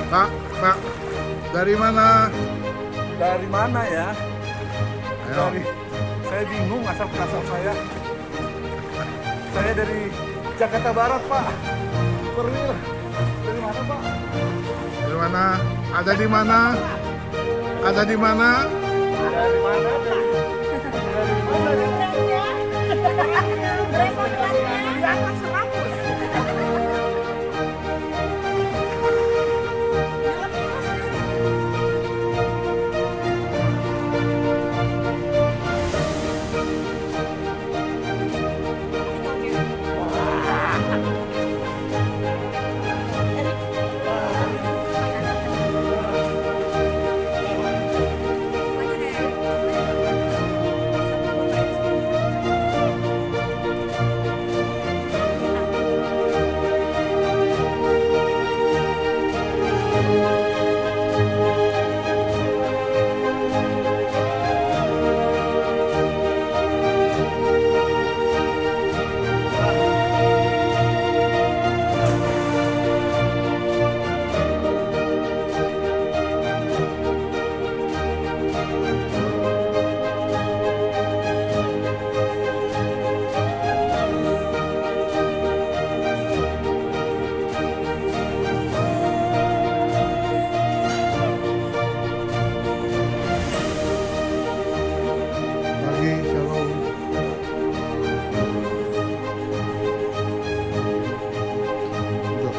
Pak, Pak, dari mana? Dari mana ya? Ayo. Dari saya bingung asal saya. Saya dari Jakarta Barat, Pak. Perwil. Dari mana, Pak? Dari mana? Ada di mana? Ada di mana? Dari mana? Dari mana ya? Pagi, shalom. Duduk.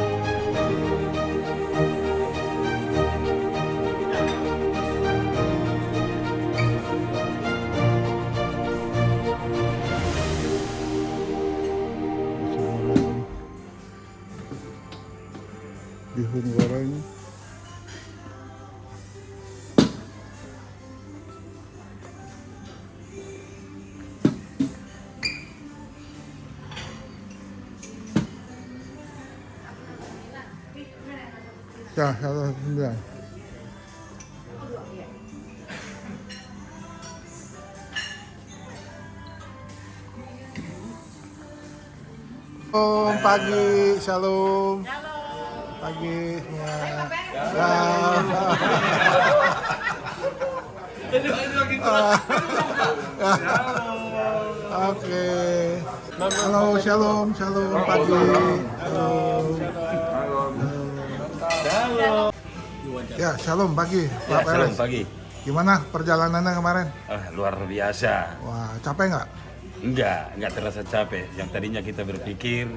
Bihun goreng. Ya, 109. Shalom pagi, shalom. Pagi semua. Ya. Oke. Halo, shalom, shalom pagi. Shalom. Ya, shalom pagi, Pak Shalom Peres. pagi. Gimana perjalanannya kemarin? Luar biasa. Wah, capek nggak? Enggak terasa capek. Yang tadinya kita berpikir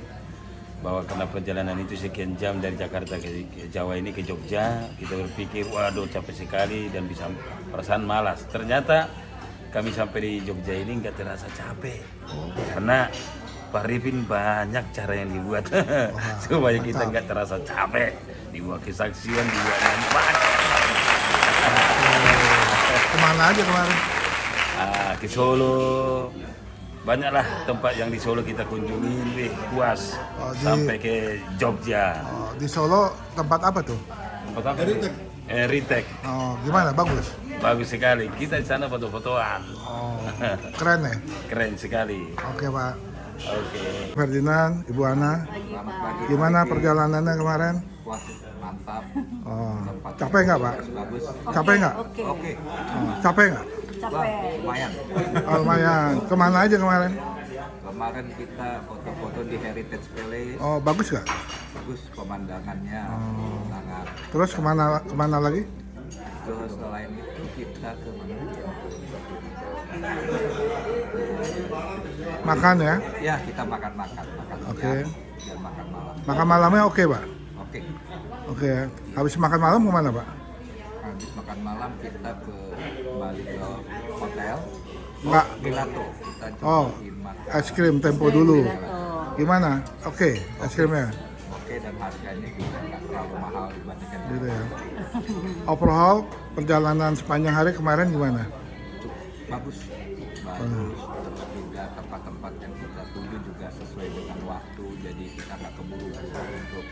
bahwa karena perjalanan itu sekian jam dari Jakarta ke Jawa ini ke Jogja, kita berpikir waduh capek sekali dan bisa perasaan malas. Ternyata kami sampai di Jogja ini enggak terasa capek. Karena Pak Ripin banyak cara yang dibuat supaya kita mantap. enggak terasa capek. Dibuat kesaksian, dibuat manfaat. Kemana aja kemarin? Ke Solo, banyaklah tempat yang di Solo kita kunjungi, puas. Oh, Sampai ke Jogja. Oh, di Solo tempat apa tuh? Tempat apa? Ritek. Oh, gimana? Bagus? Bagus sekali. Kita di sana foto-fotoan. Oh, keren ya? Keren sekali. Oke, Pak. Oke. Ferdinand, Ibu Ana, gimana perjalanannya kemarin? Wah, mantap. Oh, capek nggak, Pak? Bagus. Capek nggak? Oke. Oh, capek nggak? Wah, lumayan. Oh, lumayan. Kemana aja kemarin? Kemarin kita foto-foto di Heritage Palace. Oh, bagus nggak? Bagus pemandangannya. Sangat. Terus kemana lagi? Terus selain itu kita ke mana? Makan ya? Ya, kita makan-makan. Oke. Siang dan makan malam. Makan malamnya oke, Pak? Oke. Oke ya. Habis makan malam kemana, Pak? Habis makan malam kita kembali ke hotel. Enggak. Gelato. Kita Oh, cobain makan. es krim tempo dulu. Gimana? Oke, es krimnya. Oke, dan harganya juga nggak terlalu mahal dibandingkan Gitu ya. Overall perjalanan sepanjang hari kemarin gimana? bagus. Terus juga tempat-tempat yang kita tuju juga sesuai dengan waktu, jadi kita nggak keburu-buru untuk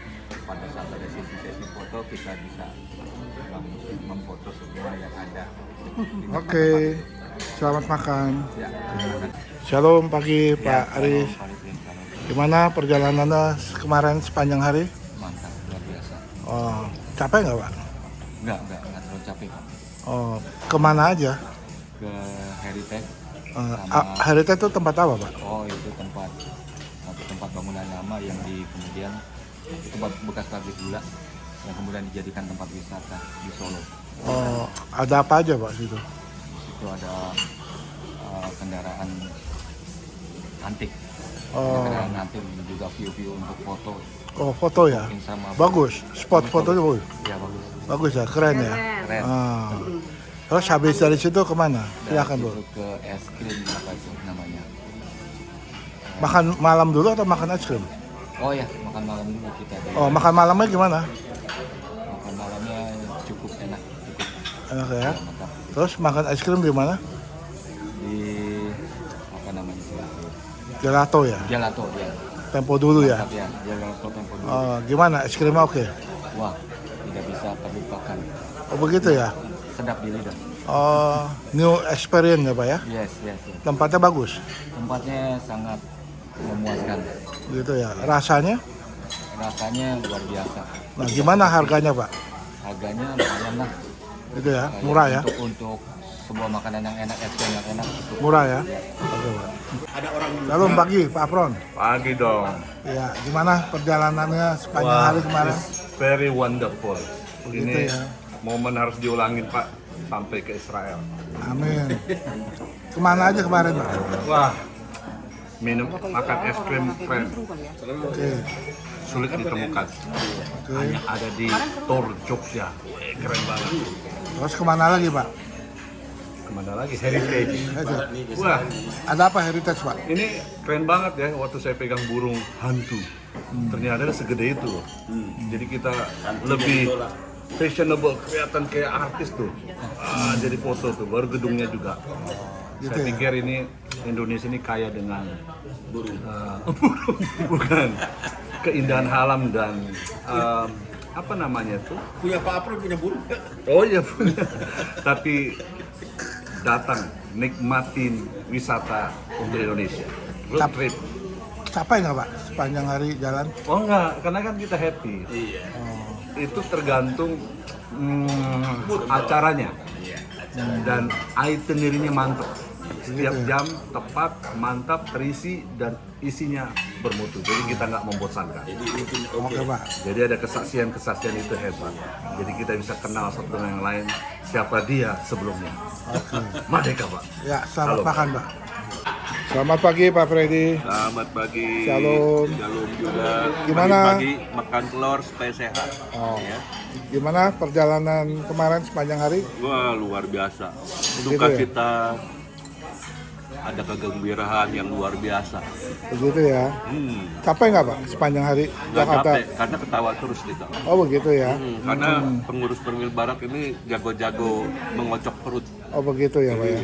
pada saat ada sesi-sesi foto kita bisa memfoto semua yang ada. Oke, selamat makan. Ya, Shalom pagi Pak Aris. Gimana perjalanannya kemarin sepanjang hari? mantap, luar biasa. Oh, Capek nggak Pak? Enggak terlalu capek Pak. Oh, kemana aja? Ke Heritage. Heritage itu tempat apa Pak? Oh itu satu tempat bangunan lama yang kemudian itu bekas pabrik gula yang kemudian dijadikan tempat wisata di Solo. Oh, ada apa aja Pak situ? Di situ ada kendaraan antik. Oh. Kendaraan antik dan juga view-view untuk foto. Oh, foto ya? Yang sama. Bagus, spot fotonya bagus. Ya bagus. Bagus ya, keren ya. Keren. Ah. Terus habis dari situ kemana? Silakan Bu. Itu ke es krim apa itu namanya? Makan malam dulu atau makan es krim? Oh ya, makan malam dulu kita. Oh, makan malamnya gimana? Makan malamnya cukup enak, Enak ya. mantap. Terus makan es krim di mana? Di apa namanya sih? Gelato ya. Gelato ya. Tempo dulu ya. Mantap ya, Gelato Tempo dulu. Oh, gimana? Es krimnya oke? Wah, tidak bisa terlupakan. Oh, begitu ya. Sedap di lidah. Oh, new experience ya Pak ya? Yes. Tempatnya bagus. Tempatnya sangat memuaskan. Gitu ya. Rasanya? Rasanya luar biasa. Nah, gimana harganya Pak? Harganya lumayan lah. Itu ya, murah ya. Untuk sebuah makanan yang enak, es krim yang enak. Murah ya. Oke Pak. Shalom pagi Pak Apron. Pagi dong. Ya, gimana perjalanannya sepanjang hari kemarin? it's very wonderful. Begitu Ini ya. momen harus diulangin Pak sampai ke Israel. Amin. Kemana aja kemarin Pak? Wah, makan es krim keren, Oke. sulit ditemukan. Oke. Hanya ada di Tor Jogja. Wih, keren banget. Terus kemana lagi Pak? Kemana lagi? Heritage. Heritage. Wah, Ada apa Heritage Pak? ini keren banget ya waktu saya pegang burung hantu. Ternyata segede itu loh. Jadi kita lebih fashionable, kelihatan kayak artis tuh. Jadi foto tuh, baru gedungnya juga. Gitu Saya ya? pikir ini Indonesia ini kaya dengan burung, bukan keindahan alam dan apa namanya tuh? Punya Pak Apron punya burung. Oh iya punya. Tapi datang nikmatin wisata untuk Indonesia. Road trip. Capek nggak Pak sepanjang hari jalan? Oh enggak, karena kan kita happy. Iya. Oh, Itu tergantung acaranya dan itinerary-nya mantap. Setiap jam tepat, mantap, terisi dan isinya bermutu. Jadi kita nggak membosankan. oke Pak. Jadi ada kesaksian-kesaksian itu hebat. Jadi kita bisa kenal satu dengan yang lain siapa dia sebelumnya. Oke. Merdeka Pak. Ya, selamat Halo. makan Pak. Selamat pagi Pak Freddy. Selamat pagi. Shalom. Shalom juga. Gimana? Pagi makan telur supaya sehat. Oh. Ya. Gimana perjalanan kemarin sepanjang hari? Wah luar biasa. Gitu Duka ya? cita, ada kegembiraan yang luar biasa. Begitu ya. Capek nggak Pak sepanjang hari Nggak Jakarta? capek karena ketawa terus kita. Oh begitu ya. Karena pengurus Permil Barat ini jago-jago mengocok perut. Oh begitu ya Pak ya.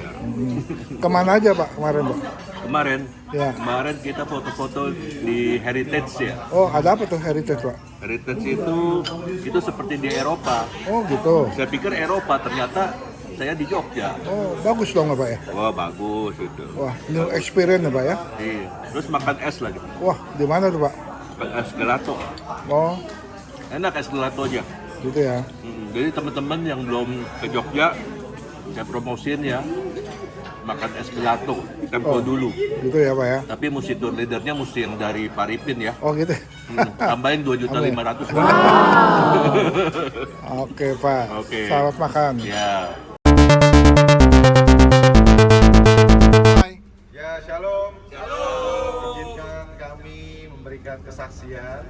Kemana aja Pak kemarin Pak? Kemarin, Ya. kemarin kita foto-foto di Heritage ya. Oh ada apa tuh Heritage Pak? Heritage itu seperti di Eropa. Oh gitu. Saya pikir Eropa, ternyata saya di Jogja. Oh bagus dong Pak ya. Wah bagus itu. Wah new experience ya Pak ya. Iya. Terus makan es lagi. Wah di mana tuh Pak? Makan es gelato. Oh Enak es gelatonya. gitu ya. Jadi teman-teman yang belum ke Jogja, saya promosiin ya. Makan es gelato, tempo dulu. Gitu ya Pak ya. Tapi mesti tour leadernya mesti yang dari Paripin ya. Oh gitu. Tambahin 2.500.000. Oke Pak. Oke. Selamat makan. Ya. Ya, shalom. Shalom. Izinkan kami memberikan kesaksian.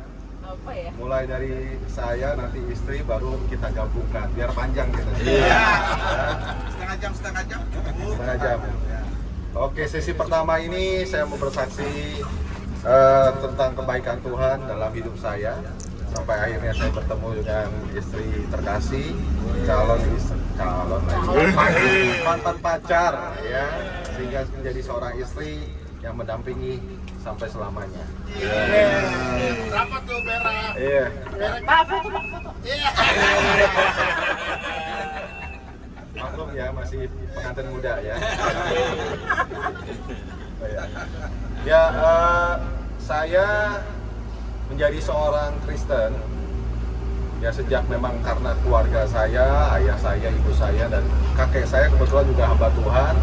Apa ya? Mulai dari saya, nanti istri, baru kita gabungkan. Biar panjang kita. Iya. Setengah jam. Oke, sesi pertama ini saya mau bersaksi tentang kebaikan Tuhan dalam hidup saya. Sampai akhirnya saya bertemu dengan istri terkasih, mantan pacar, ya, sehingga menjadi seorang istri yang mendampingi sampai selamanya. Berapa tuh berak? Iya. Pak, foto. Maklum ya, masih pengantin muda ya. Ya, saya menjadi seorang Kristen Ya sejak memang karena keluarga saya, ayah saya, ibu saya, dan kakek saya kebetulan juga hamba Tuhan.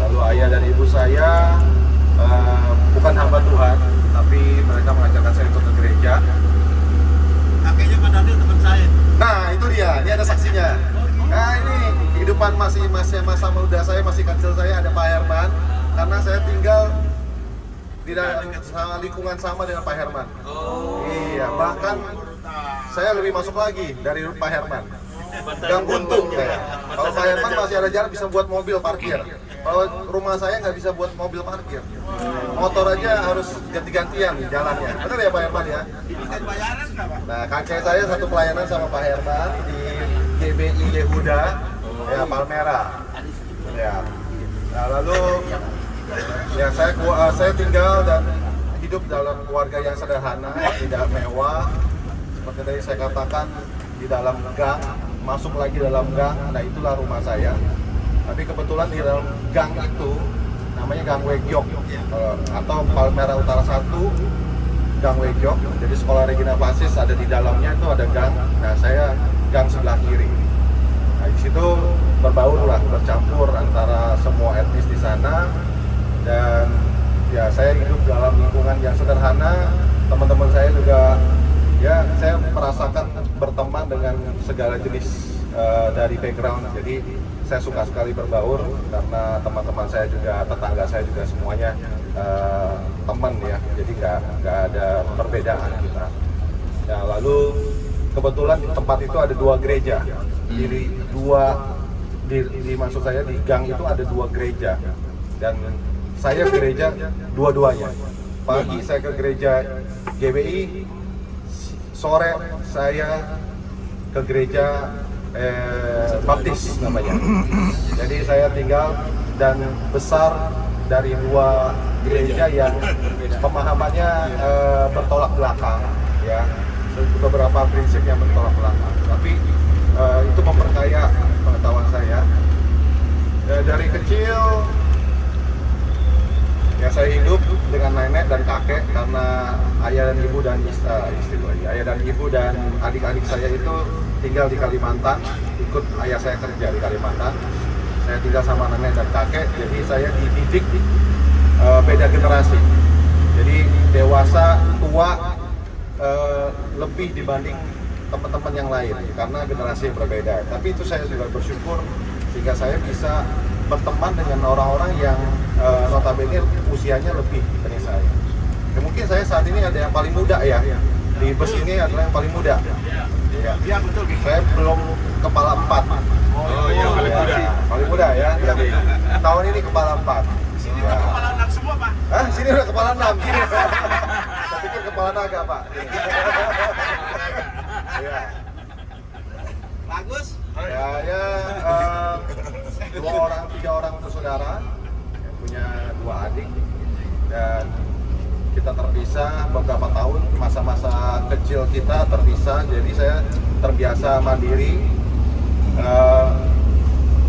Lalu ayah dan ibu saya bukan hamba Tuhan, tapi mereka mengajarkan saya untuk ke gereja. Kakeknya Pak Daniel teman saya. Nah itu dia, ini ada saksinya. Nah ini kehidupan masih masa muda saya, masih kecil saya, ada Pak Herman. Karena saya tinggal di dalam lingkungan sama dengan Pak Herman. Iya, bahkan saya lebih masuk lagi dari Pak Herman. Gang buntung saya. Kalau Pak Herman masih ada jalan bisa buat mobil parkir. Kalau rumah saya nggak bisa buat mobil parkir. Motor aja harus ganti-gantian jalannya. Benar ya Pak Herman ya? Nah, kakek saya satu pelayanan sama Pak Herman di GBI Yehuda, ya Palmera. Ya. Nah, lalu ya saya tinggal dan hidup dalam keluarga yang sederhana, tidak mewah. Seperti tadi saya katakan, di dalam gang, masuk lagi dalam gang, nah itulah rumah saya. Tapi kebetulan di dalam gang itu, namanya Gang Wegiok, atau Palmera Utara 1, Gang Wegiok. Jadi sekolah Regina Pacis ada di dalamnya, itu ada gang. Nah saya gang sebelah kiri. Nah di situ berbaurlah, bercampur antara semua etnis di sana. Dan ya saya hidup dalam lingkungan yang sederhana. Teman-teman saya juga, ya saya merasakan berteman dengan segala jenis dari background. Jadi saya suka sekali berbaur karena teman-teman saya juga, tetangga saya juga semuanya teman ya. Jadi nggak ada perbedaan kita. Ya, lalu kebetulan di tempat itu ada 2 gereja. Di maksud saya di gang itu ada 2 gereja. Dan saya ke gereja dua-duanya. Pagi saya ke gereja GBI, sore saya ke gereja Baptis namanya. Jadi saya tinggal dan besar dari 2 gereja yang pemahamannya bertolak belakang, ya. Beberapa prinsip yang bertolak belakang. Tapi itu memperkaya pengetahuan saya. Dari kecil ya saya hidup dengan nenek dan kakek karena ayah dan ibu dan ayah dan ibu dan adik-adik saya itu tinggal di Kalimantan, ikut ayah saya kerja di Kalimantan. Saya tinggal sama nenek dan kakek, jadi saya dididik beda generasi. Jadi dewasa, tua lebih dibanding teman-teman yang lain karena generasi yang berbeda. Tapi itu saya juga bersyukur sehingga saya bisa berteman dengan orang-orang yang notabene usianya lebih dari saya. Ya, mungkin saya saat ini ada yang paling muda ya, di bus ini adalah yang paling muda. Ya, Iya betul. saya belum kepala 4. Oh iya paling muda. Paling muda ya. Tahun ini kepala 4. Sini udah kepala 6 semua Pak. Hah? Sini udah kepala 6. Saya pikir kepala naga Pak. Ya. Bagus. Saya 3 orang bersaudara, yang punya 2 adik, dan kita terpisah beberapa tahun, masa-masa kecil kita terpisah, jadi saya terbiasa mandiri.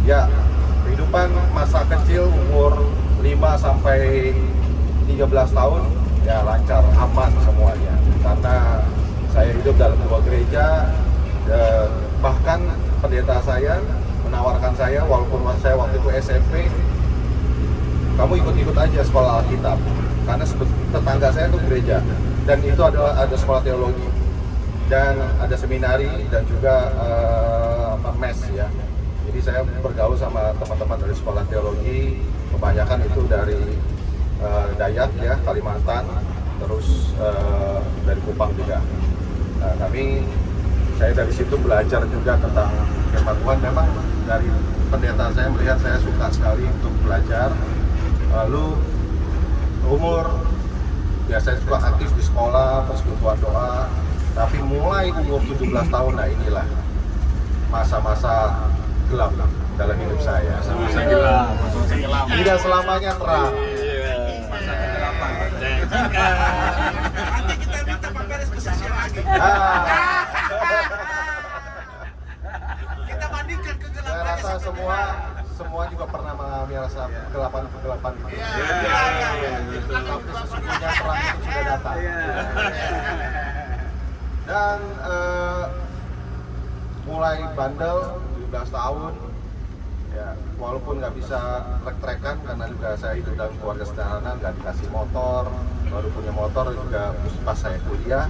Ya, kehidupan masa kecil umur 5 sampai 13 tahun ya lancar, aman semuanya, karena saya hidup dalam 2 gereja. Bahkan pendeta saya menawarkan saya, walaupun saya waktu itu SMP, kamu ikut-ikut aja sekolah Alkitab, karena tetangga saya itu gereja, dan itu ada sekolah teologi, dan ada seminari, dan juga mes ya. Jadi saya bergaul sama teman-teman dari sekolah teologi, kebanyakan itu dari Dayak ya, Kalimantan, terus dari Kupang juga. Nah, saya dari situ belajar juga tentang firman Tuhan. Memang dari pendeta saya melihat saya suka sekali untuk belajar. Lalu saya suka aktif di sekolah, persekutuan doa. Tapi mulai umur 17 tahun, nah inilah masa-masa gelap dalam hidup saya. Masa gelap. Tidak selamanya terang. Masa kegelapan. Nanti kita minta Pak Peres kesaksian lagi. Kita bandingkan Saya kegelapan. rasa semua juga pernah mengalami rasa kegelapan itu. Tapi sesungguhnya terang itu sudah datang. Dan mulai bandel 17 tahun. Ya, walaupun nggak bisa trek-trekan karena juga saya hidup dalam keluarga sederhana, nggak dikasih motor, baru punya motor juga pas saya kuliah.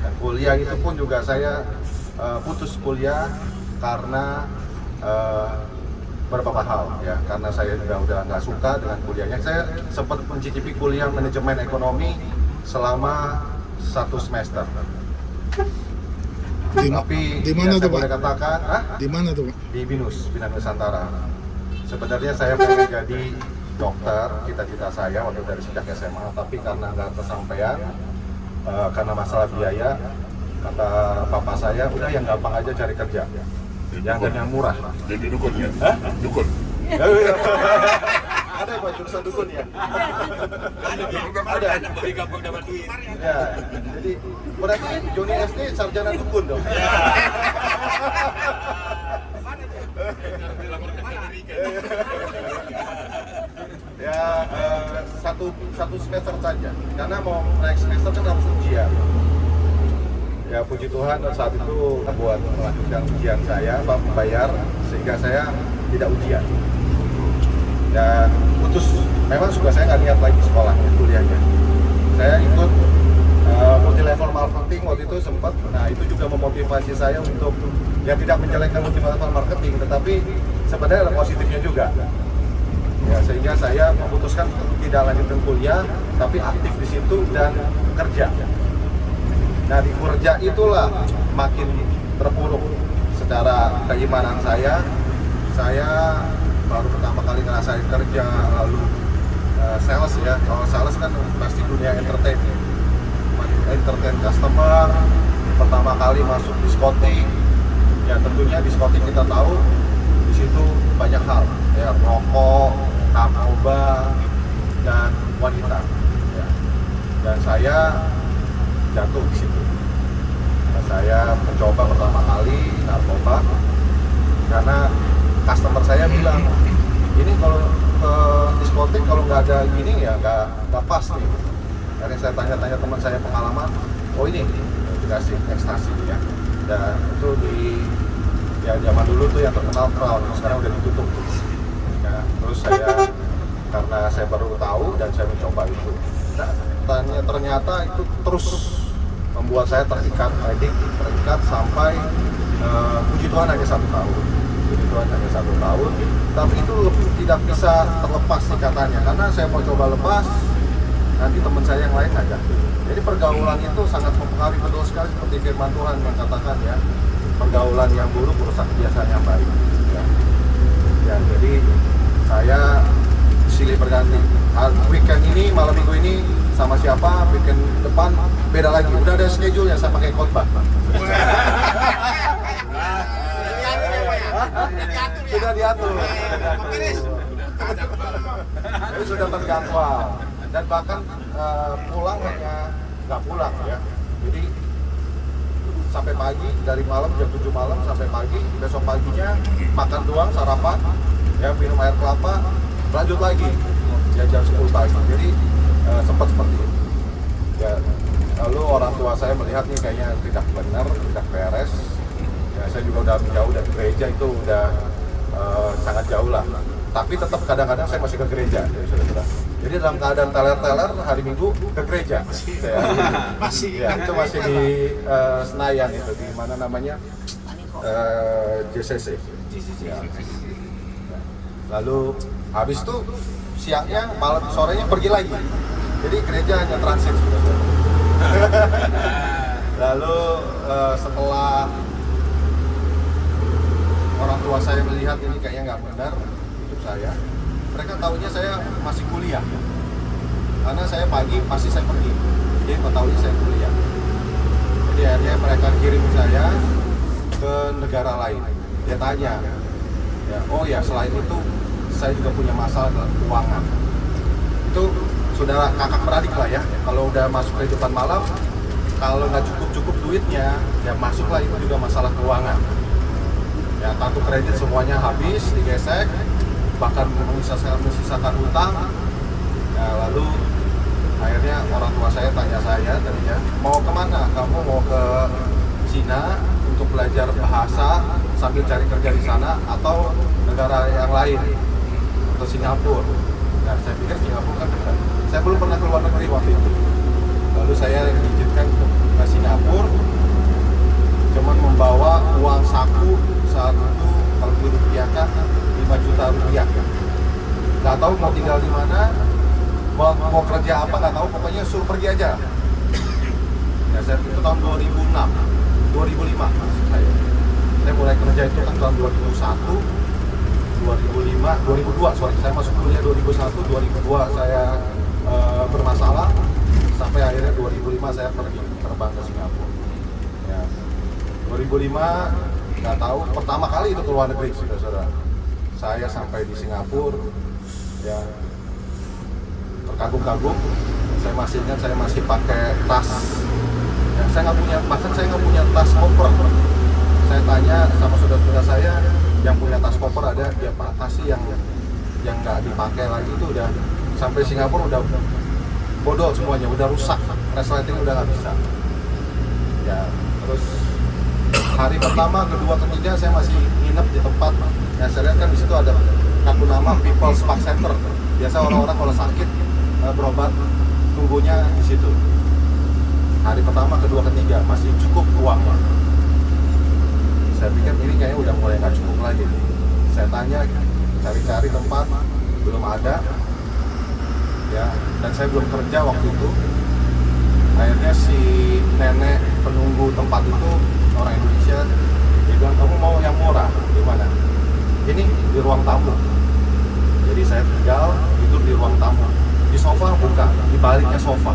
Dan kuliah itu pun juga saya putus kuliah karena beberapa hal ya, karena saya juga udah nggak suka dengan kuliahnya. Saya sempat mencicipi kuliah manajemen ekonomi selama 1 semester. Tapi di mana ya, saya tuh, Pak? boleh katakan, Di mana tuh, Pak? di BINUS, Bina Nusantara. Sebenarnya saya pengen jadi dokter, cita-cita saya waktu dari sejak SMA, tapi karena nggak kesampaian, karena masalah biaya, kata papa saya, udah yang gampang aja cari kerja, yang murah. Jadi dukun ya? Dukun. Ada ya Pak jurusan dukun ya? Ada. Lebih gampang dapat duit. Ya, jadi berarti Joni SD sarjana dukun dong. Ya satu semester saja, karena mau naik semester kan harus ujian. Ya puji Tuhan saat itu buat melanjutkan ujian saya, Pak membayar sehingga saya tidak ujian. Dan putus, memang juga saya nggak niat lagi sekolahnya, kuliahnya. Saya ikut multi level marketing waktu itu sempat. Nah itu juga memotivasi saya untuk ya tidak menjelekkan multi level marketing, tetapi sebenarnya ada positifnya juga. Ya sehingga saya memutuskan untuk tidak lanjutkan kuliah, tapi aktif di situ dan kerja. Nah di kerja itulah makin terpuruk secara keimanan saya. Saya baru pertama kali ngerasain kerja, lalu sales ya. Kalau sales kan pasti dunia entertain customer. Pertama kali masuk diskotik, ya tentunya diskotik kita tahu di situ banyak hal, ya rokok, narkoba, dan wanita. Ya. Dan saya jatuh di situ. Nah, saya mencoba pertama kali narkoba karena customer saya bilang, ini kalau ke diskotik kalau nggak ada gini ya nggak pas nih. Akhirnya saya tanya-tanya teman saya pengalaman, oh ini dikasih ekstasi ya. Dan itu di ya zaman dulu tuh yang terkenal Crown, sekarang udah ditutup. Ya, terus saya karena saya baru tahu dan saya mencoba itu. Nah, ternyata itu terus membuat saya terikat sampai puji Tuhan hanya 1 tahun. Puji Tuhan hanya 1 tahun, tapi itu tidak bisa terlepas ikatan karena saya mau coba lepas, nanti teman saya yang lain ngajak. Jadi pergaulan itu sangat mempengaruhi, betul sekali seperti firman Tuhan yang katakan ya, pergaulan yang buruk merusak kebiasaan yang baik. Ya, jadi saya silih berganti. Weekend ini, malam minggu ini sama siapa, weekend depan beda lagi. Udah ada schedule-nya, saya pakai khotbah. Sudah diatur. Jadi sudah terjadwal. Dan bahkan pulang hanya nggak pulang ya. Jadi sampai pagi, dari malam jam 7 malam sampai pagi, besok paginya makan doang, sarapan, ya minum air kelapa, lanjut lagi ya jam 10 pagi. Jadi sempat seperti itu. Ya, lalu orang tua saya melihat nih kayaknya tidak benar, tidak beres. Ya, saya juga udah menjauh dari gereja, itu udah sangat jauh lah. Tapi tetap kadang-kadang saya masih ke gereja, jadi dalam keadaan teler-teler hari Minggu ke gereja. Masih. Ya, itu masih di Senayan itu, di mana namanya JCC. Ya. Lalu habis itu siangnya, malam sorenya pergi lagi. Jadi gereja hanya transit sebenarnya. Lalu setelah orang tua saya melihat ini kayaknya nggak benar hidup saya, mereka tahunya saya masih kuliah. Karena saya pagi pasti saya pergi, jadi tahunya saya kuliah. Jadi akhirnya mereka kirim saya ke negara lain. Dia tanya, ya, oh ya selain itu saya juga punya masalah dalam keuangan. Itu saudara kakak beradik lah ya, kalau udah masuk kehidupan malam, kalau nggak cukup duitnya, ya masuklah itu juga masalah keuangan. Ya kartu kredit semuanya habis, digesek, bahkan menyisakan hutang. Ya, lalu akhirnya orang tua saya tanya saya tadinya, mau kemana? Kamu mau ke Cina untuk belajar bahasa sambil cari kerja di sana, atau negara yang lain atau Singapura. Nah, saya pikir Singapura kan dekat. Saya belum pernah keluar negeri waktu itu. Lalu saya diizinkan ke Singapura, cuman membawa uang saku saat itu kalau dirupiahkan 5 juta rupiah. Nggak tahu mau tinggal di mana, mau kerja apa nggak tahu, pokoknya suruh pergi aja. Ya, saya itu tahun 2005 maksud saya. Saya mulai kerja itu kan tahun 2001, 2002, saya masuk kuliah 2001, 2002 saya bermasalah, sampai akhirnya 2005 saya pergi terbang ke Singapura. Ya, 2005 nggak tahu, pertama kali itu keluar negeri, saudara. Saya sampai di Singapura, ya terkagum-kagum. Saya masih ingat, saya masih pakai tas. Ya, saya nggak punya tas koper. Saya tanya sama saudara-saudara saya yang punya tas koper, ada dia kasih yang nggak dipakai lagi, itu udah sampai Singapura udah bodoh semuanya, udah rusak, resleting udah nggak bisa. Ya, terus hari pertama, kedua, ketiga saya masih nginep di tempat. Ya, saya lihat kan di situ ada kartu nama People's Spa Center. Biasa orang-orang kalau sakit berobat tunggunya di situ. Hari pertama, kedua, ketiga masih cukup uangnya. Saya pikir ini kayaknya udah mulai nggak cukup lagi. Saya tanya, cari-cari tempat, belum ada. Ya, dan saya belum kerja waktu itu. Akhirnya si nenek penunggu tempat itu orang Indonesia, dia bilang, kamu mau yang murah di mana? Ini di ruang tamu. Jadi saya tinggal tidur di ruang tamu. Di sofa bukan, di baliknya sofa.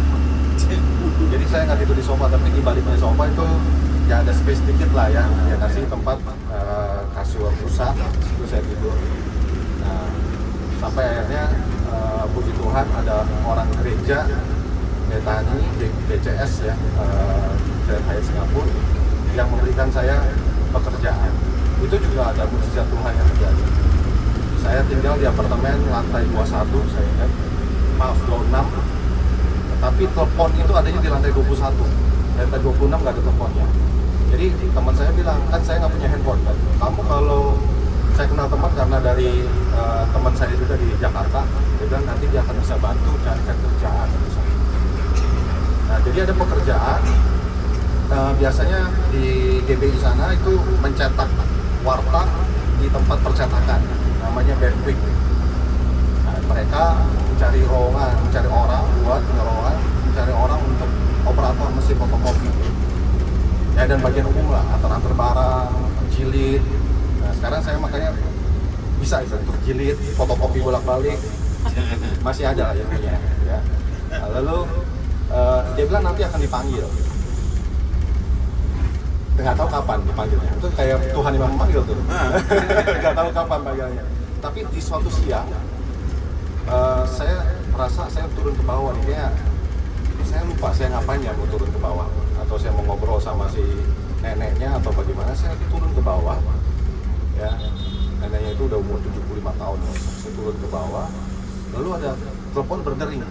Jadi saya nggak tidur di sofa, tapi di baliknya sofa itu ya ada space dikit lah ya. Dia kasih tempat kasur rusak, situ saya tidur. Nah, sampai akhirnya puji Tuhan ada orang gereja Betani DCS ya, dari Singapura, yang memberikan saya pekerjaan. Itu juga ada mujizat Tuhan yang terjadi. Saya tinggal di apartemen lantai 21, saya ingat, maaf 26, tapi telepon itu adanya di lantai 21. Lantai 26 nggak ada teleponnya. Jadi teman saya bilang, kan saya nggak punya handphone kan. Kamu kalau, saya kenal teman karena dari teman saya juga di Jakarta, dia bilang nanti dia akan bisa bantu carikan kerjaan. Nah, jadi ada pekerjaan, biasanya di GBI sana itu mencetak warta di tempat percetakan, namanya Bandwidth. Nah, mereka mencari orang buat nyolongan, mencari orang untuk operator mesin fotokopi. Ya, dan bagian umum lah, antar barang, jilid. Nah, sekarang saya makanya bisa itu untuk jilid, fotokopi bolak-balik, masih ada lah yang punya. Ya. Nah, lalu dia bilang nanti akan dipanggil. Nggak tahu kapan dipanggilnya. Itu kayak Tuhan yang memanggil tuh. Nggak tahu kapan panggilnya. Tapi di suatu siang, saya merasa saya turun ke bawah nih. Kayak saya lupa saya ngapain ya mau turun ke bawah. Atau saya mau ngobrol sama si neneknya atau bagaimana. Saya turun ke bawah. Ya, neneknya itu udah umur 75 tahun. Saya turun ke bawah. Lalu ada telepon berdering.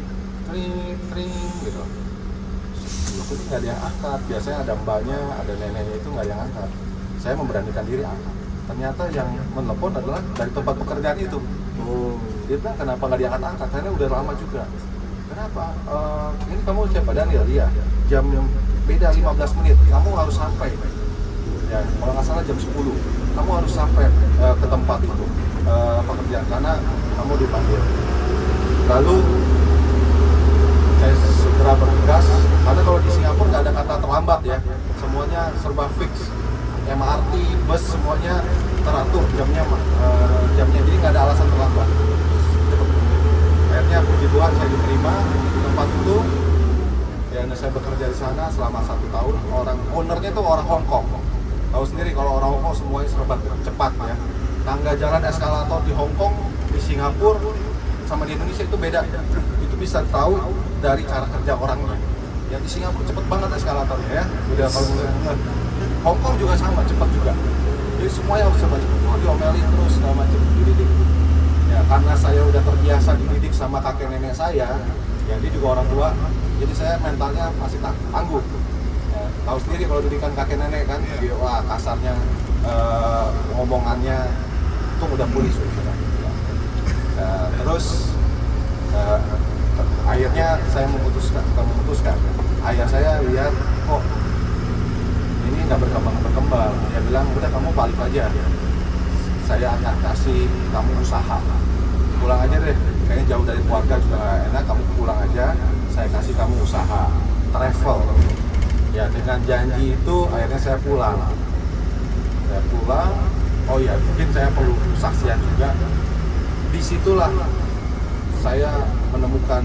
Tring gitu. Loh, ini nggak ada yang angkat. Biasanya ada mbaknya, ada neneknya, itu nggak ada yang angkat. Saya memberanikan diri angkat. Ternyata yang menelepon adalah dari tempat pekerjaan itu. Dia bilang, kenapa nggak diangkat-angkat? Karena udah lama juga. Kenapa? Ini kamu siapa? Daniel? Iya. Jam beda 15 menit. Kamu harus sampai. Ya, kalau nggak salah jam 10. Kamu harus sampai ke tempat itu pekerjaan karena kamu dipanggil. Lalu saya segera bergegas, karena kalau di Singapura nggak ada kata terlambat ya, semuanya serba fix, MRT, bus semuanya teratur jamnya, jadi nggak ada alasan terlambat. Akhirnya puji Tuhan saya diterima di tempat itu, ya saya bekerja di sana selama 1 tahun. Ownernya itu orang Hong Kong. Tahu sendiri kalau orang Hong Kong semuanya serba cepat ya. Tangga jalan eskalator di Hong Kong, di Singapura sama di Indonesia itu beda. Itu bisa tahu dari cara kerja orangnya. Yang di Singapura cepet banget eskalatornya ya. Udah kalau Hong Kong juga sama, cepat juga. Jadi semuanya harus cepat. Diomelin terus segala macam, dididik. Ya karena saya udah terbiasa dididik sama kakek nenek saya, ya dia juga orang tua. Jadi saya mentalnya masih tangguh. Ya, tahu sendiri kalau didikan kakek nenek kan, jadi wah kasarnya, ngomongannya itu udah pulih sudah. Terus akhirnya saya memutuskan. Ayah saya lihat kok ini nggak berkembang. Dia bilang udah kamu balik aja. Saya akan kasih kamu usaha. Pulang aja deh. Kayaknya jauh dari keluarga juga nggak enak. Kamu pulang aja. Saya kasih kamu usaha travel. Ya dengan janji itu akhirnya saya pulang. Oh ya mungkin saya perlu saksian juga. Disitulah saya menemukan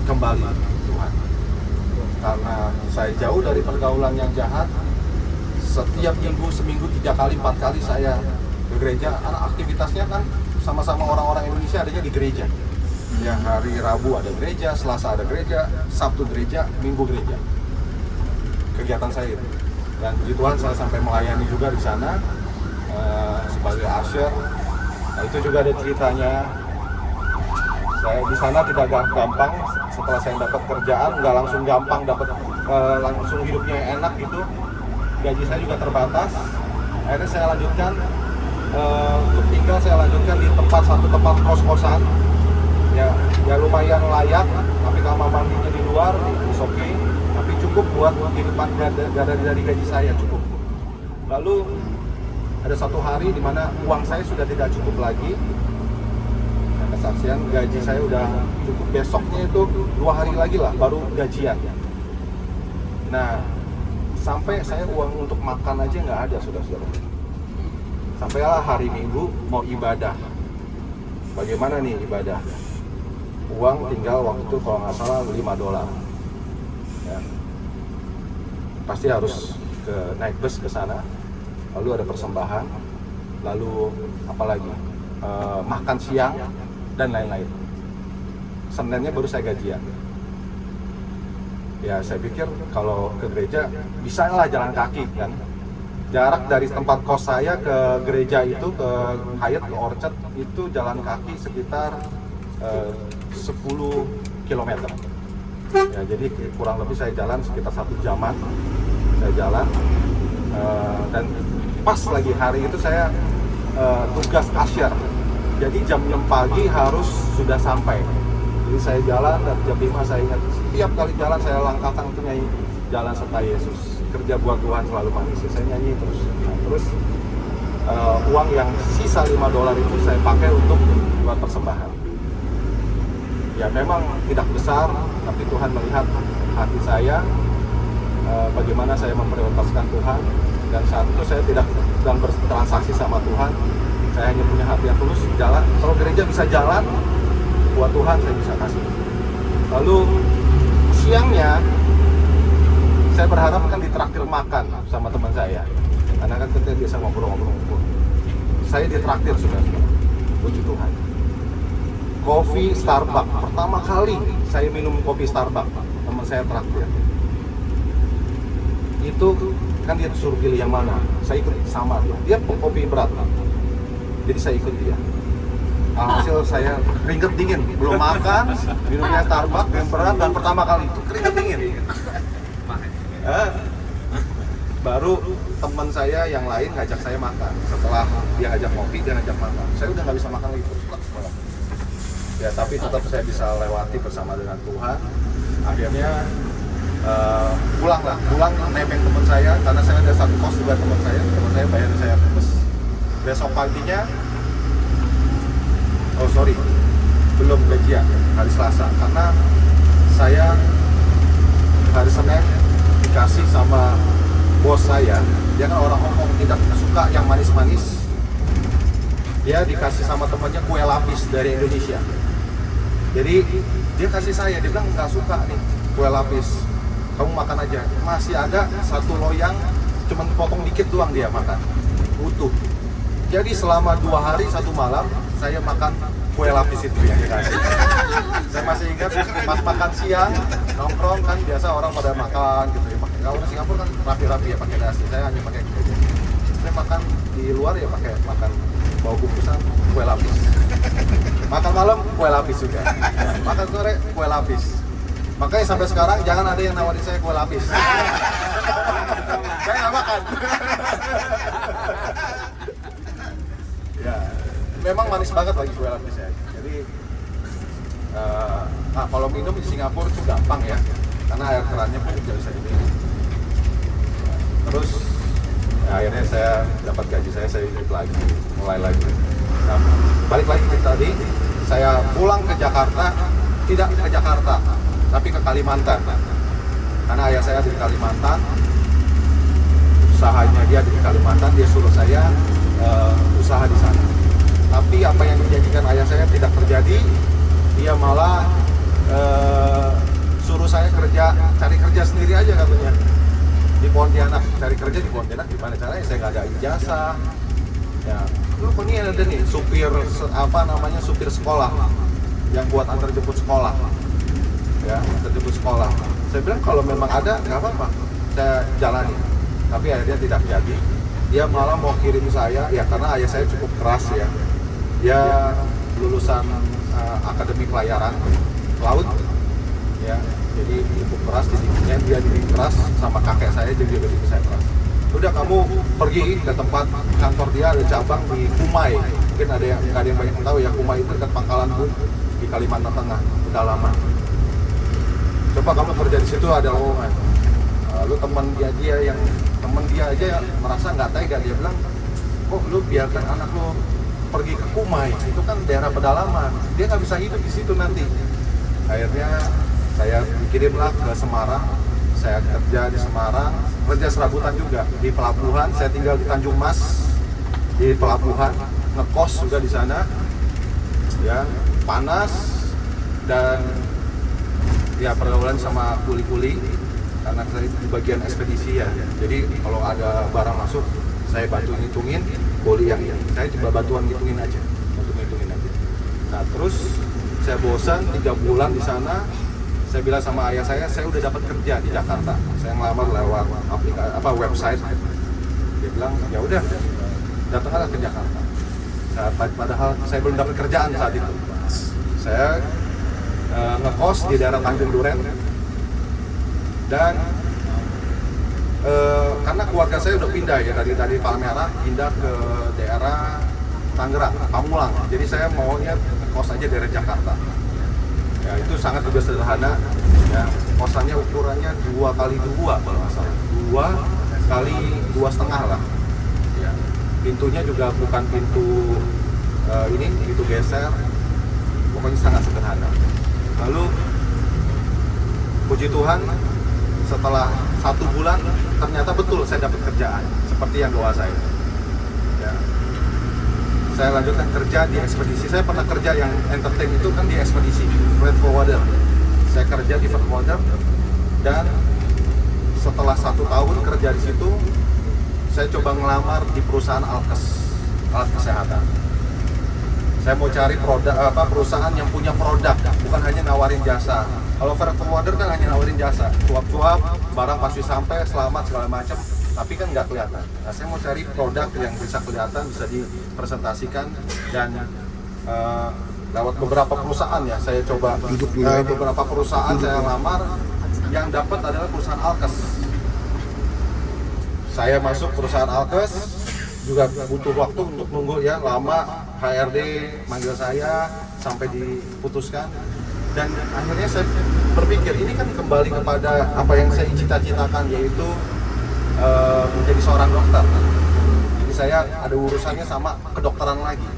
kembali Tuhan. Karena saya jauh dari pergaulan yang jahat. Setiap minggu, seminggu 3 kali, 4 kali saya ke gereja. Karena aktivitasnya kan sama-sama orang-orang Indonesia adanya di gereja. Ya hari Rabu ada gereja, Selasa ada gereja, Sabtu gereja, Minggu gereja. Kegiatan saya itu. Dan puji Tuhan saya sampai melayani juga di sana sebagai usher. Nah itu juga ada ceritanya. Saya di sana tidak gampang. Setelah saya dapat kerjaan, nggak langsung gampang dapat langsung hidupnya enak gitu. Gaji saya juga terbatas. Akhirnya saya lanjutkan untuk tinggal, saya lanjutkan di satu tempat kos-kosan. Ya lumayan layak, tapi kamar mandinya di luar, it's okay. Tapi cukup buat kehidupan dari gaji saya cukup. Lalu ada satu hari di mana uang saya sudah tidak cukup lagi. Kesaksian gaji saya udah cukup, besoknya itu 2 hari lagi lah baru gajian. Nah sampai saya uang untuk makan aja nggak ada saudara-saudara. Sampailah hari Minggu mau ibadah. Bagaimana nih ibadah? Uang tinggal waktu itu kalau nggak salah $5. Ya. Pasti harus naik bus ke sana. Lalu ada persembahan. Lalu apalagi makan siang dan lain-lain. Seninnya baru saya gajian. Ya saya pikir kalau ke gereja bisa lah jalan kaki kan. Jarak dari tempat kos saya ke gereja itu, ke Hyatt, ke Orchard itu jalan kaki sekitar 10 km. Ya jadi kurang lebih saya jalan sekitar 1 jaman. Saya jalan dan pas lagi hari itu saya tugas usher. Jadi jam 6 pagi harus sudah sampai. Jadi saya jalan dan jam 5 saya ingat setiap kali jalan saya langkahkan untuk nyanyi Jalan Serta Yesus. Kerja buat Tuhan selalu manis. Saya nyanyi terus. Nah, terus uang yang sisa $5 itu saya pakai untuk buat persembahan. Ya memang tidak besar, tapi Tuhan melihat hati saya, bagaimana saya memprioritaskan Tuhan. Dan saat itu saya tidak sedang bertransaksi sama Tuhan. Saya hanya punya hati yang tulus, jalan. Kalau gereja bisa jalan, buat Tuhan saya bisa kasih. Lalu siangnya, saya berharap kan ditraktir makan sama teman saya. Karena kan kita biasa ngobrol-ngobrol. Saya ditraktir sudah, puji Tuhan. Kopi Starbucks, pertama kali saya minum kopi Starbucks, teman saya traktir. Itu kan dia suruh pilih yang mana, saya ikut sama dia kopi berat. Jadi saya ikut dia. Hasil saya keringet dingin, belum makan, minumnya Starbucks yang berat dan pertama kali itu keringet dingin. Baru teman saya yang lain ngajak saya makan. Setelah dia ngajak kopi, dia ngajak makan. Saya udah nggak bisa makan lagi terus. Ya tapi tetap saya bisa lewati bersama dengan Tuhan. Akhirnya pulang nebeng teman saya karena saya ada satu kos juga teman saya bayarin saya terus. Besok paginya, belum gajian hari Selasa karena saya hari Senin dikasih sama bos saya, dia kan orang Hongkong tidak suka yang manis-manis. Dia dikasih sama temannya kue lapis dari Indonesia. Jadi dia kasih saya, dia bilang nggak suka nih kue lapis, kamu makan aja. Masih ada satu loyang, cuman potong dikit doang dia makan, utuh. Jadi selama 2 hari 1 malam saya makan kue lapis itu yang dikasih. Saya masih ingat pas makan siang nongkrong kan biasa orang pada makan gitu ya. Kalau di Singapura kan rapi-rapi ya pakai nasi. Saya hanya pakai kue. Saya makan di luar ya pakai makan bawa bungkusan kue lapis. Makan malam kue lapis juga. Makan sore kue lapis. Makanya sampai sekarang jangan ada yang nawarin saya kue lapis. Saya nggak makan. Ya, memang manis banget lagi kue lapis ya. Jadi kalau minum di Singapura itu gampang ya, karena air kerannya pun juga bisa diminum. Terus akhirnya saya dapat gaji saya hidup lagi, mulai lagi. Nah, balik lagi ke tadi, saya pulang ke Jakarta, tidak ke Jakarta, tapi ke Kalimantan. Karena ayah saya di Kalimantan, usahanya dia di Kalimantan, dia suruh saya usaha di sana. Tapi apa yang dijanjikan ayah saya tidak terjadi, dia malah suruh saya cari kerja sendiri aja katanya. Di Pontianak, cari kerja di Pontianak gimana caranya, saya nggak ada ijazah ya. Lu kok ini ada nih supir supir sekolah yang buat antar jemput sekolah ya, antar jemput sekolah. Saya bilang kalau memang ada nggak apa-apa, saya jalani. Tapi akhirnya tidak jadi, dia malah mau kirim saya ya, karena ayah saya cukup keras ya, dia lulusan akademi pelayaran laut ya. Jadi cukup keras didiknya, dia didik keras sama kakek saya, jadi dia didik saya keras. Udah, kamu pergi ke tempat kantor dia, ada cabang di Kumai. Mungkin ada yang banyak yang tahu ya, Kumai itu dekat Pangkalan Bun di Kalimantan Tengah, pedalaman. Coba kamu kerja di situ, ada lowongan. Lu teman dia aja merasa nggak tega, dia bilang, kok lu biarkan anak lu pergi ke Kumai, itu kan daerah pedalaman, dia nggak bisa hidup di situ nanti. Akhirnya saya dikirimlah ke Semarang, saya kerja di Semarang, kerja serabutan juga di pelabuhan. Saya tinggal di Tanjung Mas, di pelabuhan, ngekos juga di sana, ya, panas dan ya pergaulan sama kuli-kuli, karena saya di bagian ekspedisi ya. Jadi kalau ada barang masuk, saya bantu ngitungin, kuli yang ini, saya coba bantuan ngitungin aja. Nah terus saya bosan 3 bulan di sana. Saya bilang sama ayah saya udah dapat kerja di Jakarta. Saya ngelamar lewat website. Dia bilang, ya udah, datanglah ke Jakarta. Padahal saya belum dapat kerjaan saat itu. Saya ngekos di daerah Tanjung Duren. Dan karena keluarga saya udah pindah ya dari Palmerah pindah ke daerah Tangerang, Pamulang. Jadi saya maunya ngekos aja daerah Jakarta. Ya, itu sangat juga sederhana ya, kosannya ukurannya 2x2 kalau nggak salah, 2x2,5 lah ya. Pintunya juga bukan pintu pintu geser, pokoknya sangat sederhana. Lalu puji Tuhan setelah 1 bulan ternyata betul saya dapat kerjaan seperti yang doa saya ya. Saya lanjutkan kerja di ekspedisi. Saya pernah kerja yang entertain itu kan di ekspedisi, freight forwarder. Saya kerja di freight forwarder, dan setelah 1 tahun kerja di situ, saya coba ngelamar di perusahaan Alkes, alat kesehatan. Saya mau cari perusahaan yang punya produk, bukan hanya nawarin jasa. Kalau freight forwarder kan hanya nawarin jasa, cuap-cuap, barang pasti sampai, selamat segala macam. Tapi kan nggak kelihatan. Nah, saya mau cari produk yang bisa kelihatan, bisa dipresentasikan, dan lewat beberapa perusahaan ya, saya coba beberapa perusahaan saya lamar, yang dapat adalah perusahaan Alkes. Saya masuk perusahaan Alkes, juga butuh waktu untuk nunggu ya, lama. HRD manggil saya sampai diputuskan, dan akhirnya saya berpikir ini kan kembali kepada apa yang saya cita-citakan, yaitu menjadi seorang dokter. Jadi saya ada urusannya sama kedokteran lagi.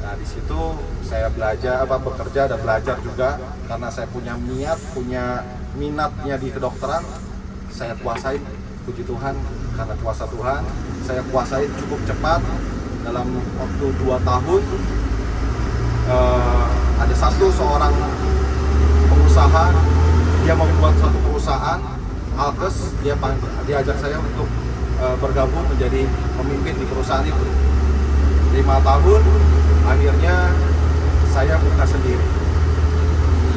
Nah di situ saya belajar bekerja dan belajar juga, karena saya punya minatnya di kedokteran. Saya kuasai, puji Tuhan, karena kuasa Tuhan saya kuasai cukup cepat. Dalam waktu 2 tahun ada seorang pengusaha, dia membuat satu perusahaan Alkes, dia ajak saya untuk bergabung menjadi pemimpin di perusahaan itu. 5 tahun, akhirnya saya buka sendiri.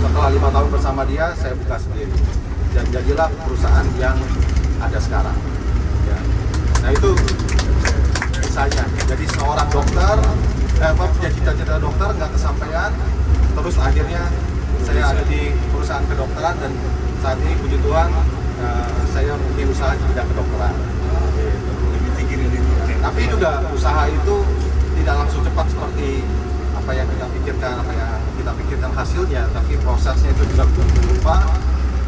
Setelah 5 tahun bersama dia, saya buka sendiri. Dan jadilah perusahaan yang ada sekarang. Ya. Nah itu kisahnya. Jadi seorang dokter, punya cita-cita dokter, nggak kesampaian. Terus akhirnya saya ada di perusahaan kedokteran. kedokteran dan saat ini puji Tuhan saya mempunyai usaha di bidang kedokteran. Tapi juga usaha itu tidak langsung cepat seperti apa yang kita pikirkan hasilnya, tapi prosesnya itu juga berupa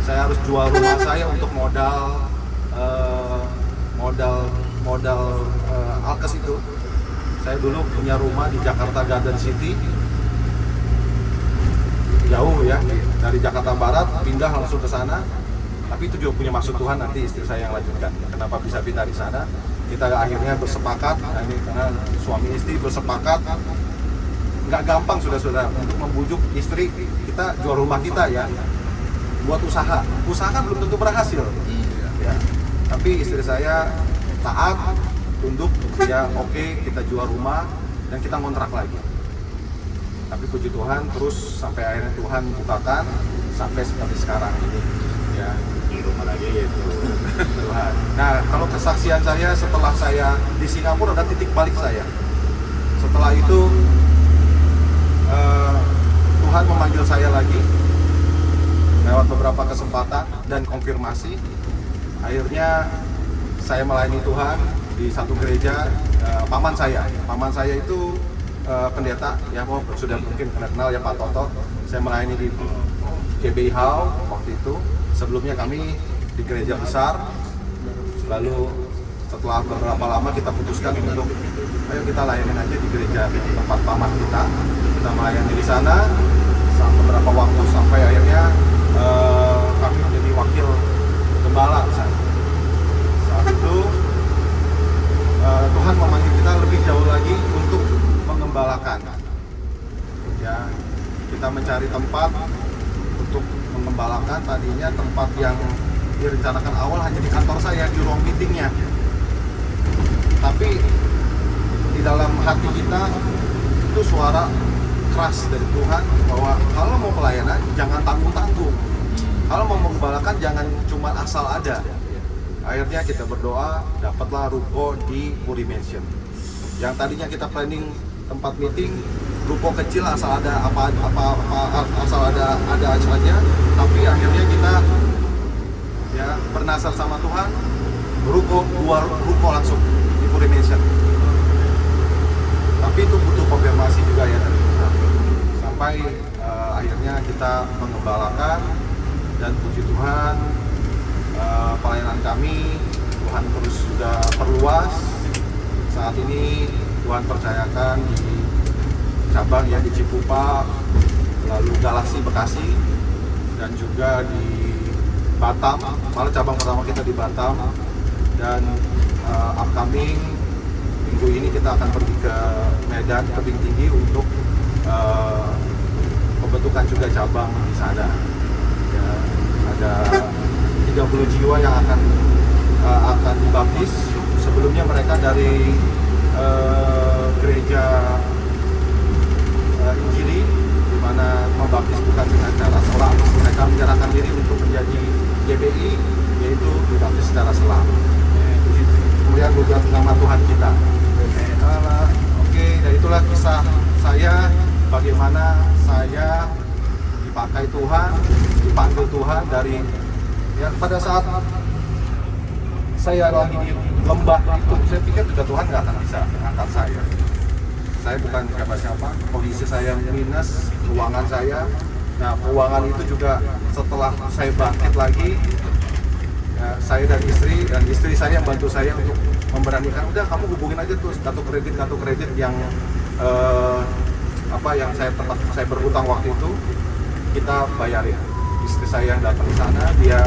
saya harus jual rumah saya untuk modal alkes itu. Saya dulu punya rumah di Jakarta Garden City, jauh ya, dari Jakarta Barat pindah langsung ke sana. Tapi itu juga punya maksud Tuhan, nanti istri saya yang lanjutkan. Kenapa bisa pindah di sana? Kita akhirnya bersepakat, ini karena suami istri bersepakat, nggak gampang sudah untuk membujuk istri kita jual rumah kita ya, buat usaha. Usaha kan belum tentu berhasil. Ya. Tapi istri saya taat, tunduk, ya oke, kita jual rumah dan kita ngontrak lagi. Tapi puji Tuhan terus sampai akhirnya Tuhan bukakan sampai seperti sekarang ini ya, di rumah lagi itu Tuhan. Nah, kalau kesaksian saya setelah saya di Singapura ada titik balik saya. Setelah itu Tuhan memanggil saya lagi lewat beberapa kesempatan dan konfirmasi. Akhirnya saya melayani Tuhan di satu gereja. Paman saya itu pendeta ya, sudah mungkin kenal ya Pak Toto. Saya melayani di GBI Hall waktu itu. Sebelumnya kami di gereja besar. Lalu setelah beberapa lama kita putuskan untuk ayo kita layani aja di gereja tempat paman kita. Kita melayani di sana sampai beberapa waktu sampai akhirnya kami menjadi wakil gembala di sana. Saat itu Tuhan memanggil kita lebih jauh lagi untuk mengembalakan. Ya, kita mencari tempat untuk mengembalakan. Tadinya tempat yang direncanakan awal hanya di kantor saya, di ruang meetingnya. Tapi di dalam hati kita itu suara keras dari Tuhan bahwa kalau mau pelayanan jangan tanggung-tanggung. Kalau mau mengembalakan jangan cuma asal ada. Akhirnya kita berdoa, dapatlah ruko di Puri Mansion. Yang tadinya kita planning tempat meeting, ruko kecil asal ada asal ada aja. Tapi akhirnya kita ya bernasar sama Tuhan, dua ruko langsung di Puri Mansion. Tapi itu butuh konfirmasi juga ya dari Tuhan. Sampai akhirnya kita mengembalakan dan puji Tuhan. Pelayanan kami Tuhan terus juga perluas. Saat ini Tuhan percayakan di cabang ya di Cipupa, lalu Galaksi Bekasi, dan juga di Batam. Malah cabang pertama kita di Batam. Dan upcoming minggu ini kita akan pergi ke Medan, Tebing Tinggi untuk pembentukan juga cabang di sana. Ya, ada 30 jiwa yang akan dibaptis. Sebelumnya mereka dari gereja Injili, di mana membaptis bukan dengan cara selam. Mereka menyerahkan diri untuk menjadi GBI, yaitu dibaptis secara selam. Kemudian juga nama Tuhan kita. Oke, dan itulah kisah saya bagaimana saya dipakai Tuhan, dipanggil Tuhan dari ya, pada saat saya lagi di lembah itu, saya pikir juga Tuhan nggak akan bisa angkat saya. Saya bukan siapa-siapa, kondisi saya minus, keuangan saya. Nah, keuangan itu juga setelah saya bangkit lagi, ya, saya dan istri saya yang bantu saya untuk memberanikan, udah kamu hubungin aja tuh kartu kredit yang yang saya berhutang waktu itu, kita bayarin. Istri saya yang datang ke sana, dia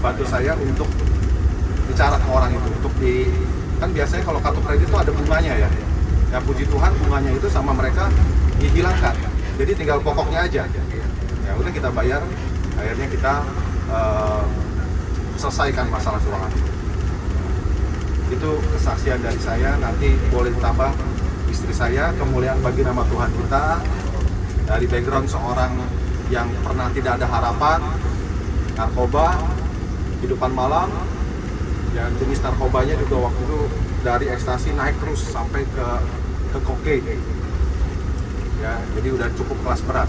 bantu saya untuk bicara ke orang itu, kan biasanya kalau kartu kredit itu ada bunganya ya. Ya puji Tuhan bunganya itu sama mereka dihilangkan. Jadi tinggal pokoknya aja. Ya udah kita bayar, akhirnya kita selesaikan masalah keuangan. Itu kesaksian dari saya, nanti boleh ditambah istri saya, kemuliaan bagi nama Tuhan kita. Dari background seorang yang pernah tidak ada harapan, narkoba, kehidupan malam, ya jenis narkobanya juga waktu itu dari ekstasi naik terus sampai ke kokain, ya jadi udah cukup kelas berat.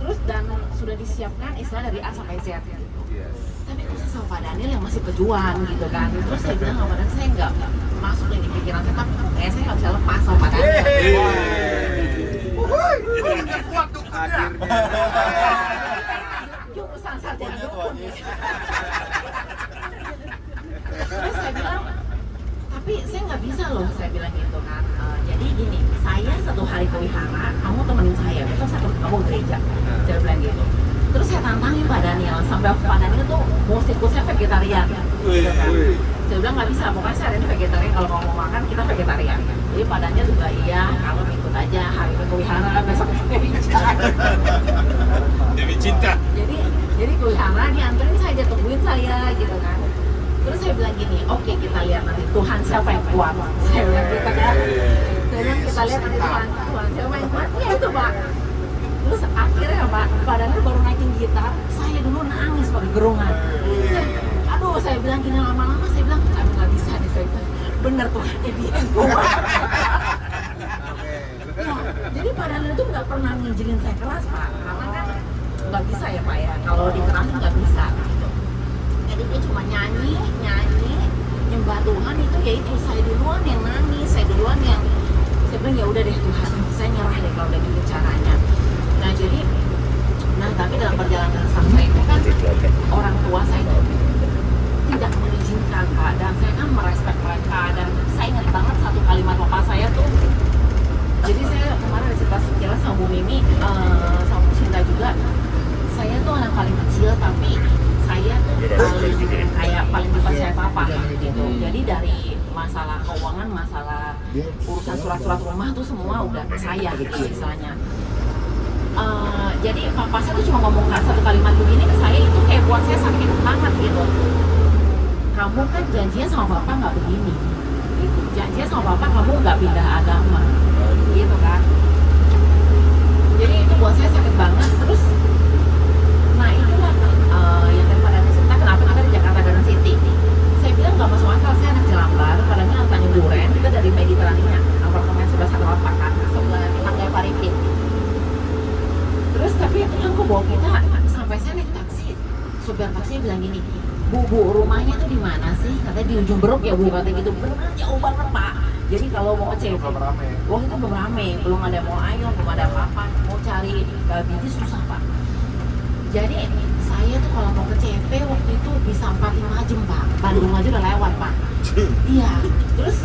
terus dan sudah disiapkan istilah dari A sampai Z gitu. Tapi kok saya sama Pak Daniel yang masih pejuang gitu kan. Terus saya bilang sama Daniel, saya nggak masuk di pikiran saya, tapi kayak saya nggak bisa lepas sama Pak Daniel. Jurusan sarjana dukun. Terus saya bilang, tapi saya nggak bisa loh, saya bilang gitu kan. Jadi gini, saya satu hari ke wihara, kamu temenin saya, besok saya kamu gereja. Saya bilang gitu. Terus saya tantangin Pak Daniel, sampai Pak Daniel tuh mau ikut saya vegetarian. Gitu kan. Saya bilang nggak bisa, pokoknya saya hari ini vegetarian, kalau mau makan kita vegetarian. Jadi Pak Daniel juga iya, kalau ikut aja hari ini ke wihara, besok ke gereja. Dewi cinta. Jadi ke wihara dianterin saya, dia tungguin saya gitu kan. Terus saya bilang gini, oke kita lihat nanti Tuhan siapa yang kuat. Saya bilang gitu kan. Saya bilang kita lihat nanti Tuhan siapa yang kuat. Ya itu Pak. Terus akhirnya Pak Daniel baru naikin gitar, saya dulu nangis pakai gerungan. Saya bilang gini lama-lama, saya bilang nggak bisa nih, saya bilang bener Tuhan dia yang kuat. Ya, jadi Pak Daniel itu nggak pernah ngizinin saya keras Pak, karena kan nggak bisa ya Pak ya, kalau dikerasin nggak bisa. Gitu. Jadi dia cuma nyanyi, nyembah Tuhan itu ya itu saya duluan yang nangis, saya duluan yang saya bilang ya udah deh Tuhan, saya nyerah deh kalau udah gitu caranya. Nah jadi, tapi dalam perjalanan sampai itu kan orang tua saya itu tidak mengizinkan Pak, dan saya kan merespek mereka, dan saya ingat banget satu kalimat papa saya tuh. Jadi saya kemarin ada cerita sekilas sama Bu Mimi, sama Bu Cinta juga. Saya tuh anak paling kecil, tapi saya tuh paling dipercaya papa gitu. Jadi dari masalah keuangan, masalah urusan surat-surat rumah tuh semua udah ke saya gitu istilahnya. Jadi papa saya tuh cuma ngomong satu kalimat begini ke saya, itu kayak buat saya sakit banget gitu. Kamu kan janjinya sama bapak nggak begini, gitu. Janjinya sama bapak kamu nggak pindah agama, gitu kan. Jadi itu buat saya sakit banget. Terus, nah itulah yang tadi pada cerita kenapa kita di Jakarta Garden City. Saya bilang nggak masuk akal, saya anak Jelambar, padahal anak Tanjung Duren, kita dari Mediterania, apartemen sebelah satu lapak kan, sebelah Tanggai Paripit. Terus tapi itu yang kok bawa kita sampai saya naik taksi, supir taksinya bilang gini, Bu, rumahnya tuh di mana sih? Katanya di ujung Beruk ya Bu, katanya gitu. Bener jauh banget Pak. Jadi kalau mau ke CP, waktu itu belum rame, belum ada mau ayo, belum ada apa-apa. Mau cari biji susah Pak. Jadi saya tuh kalau mau ke CP waktu itu bisa 4-5 jam Pak. Bandung aja udah lewat Pak. Iya. Terus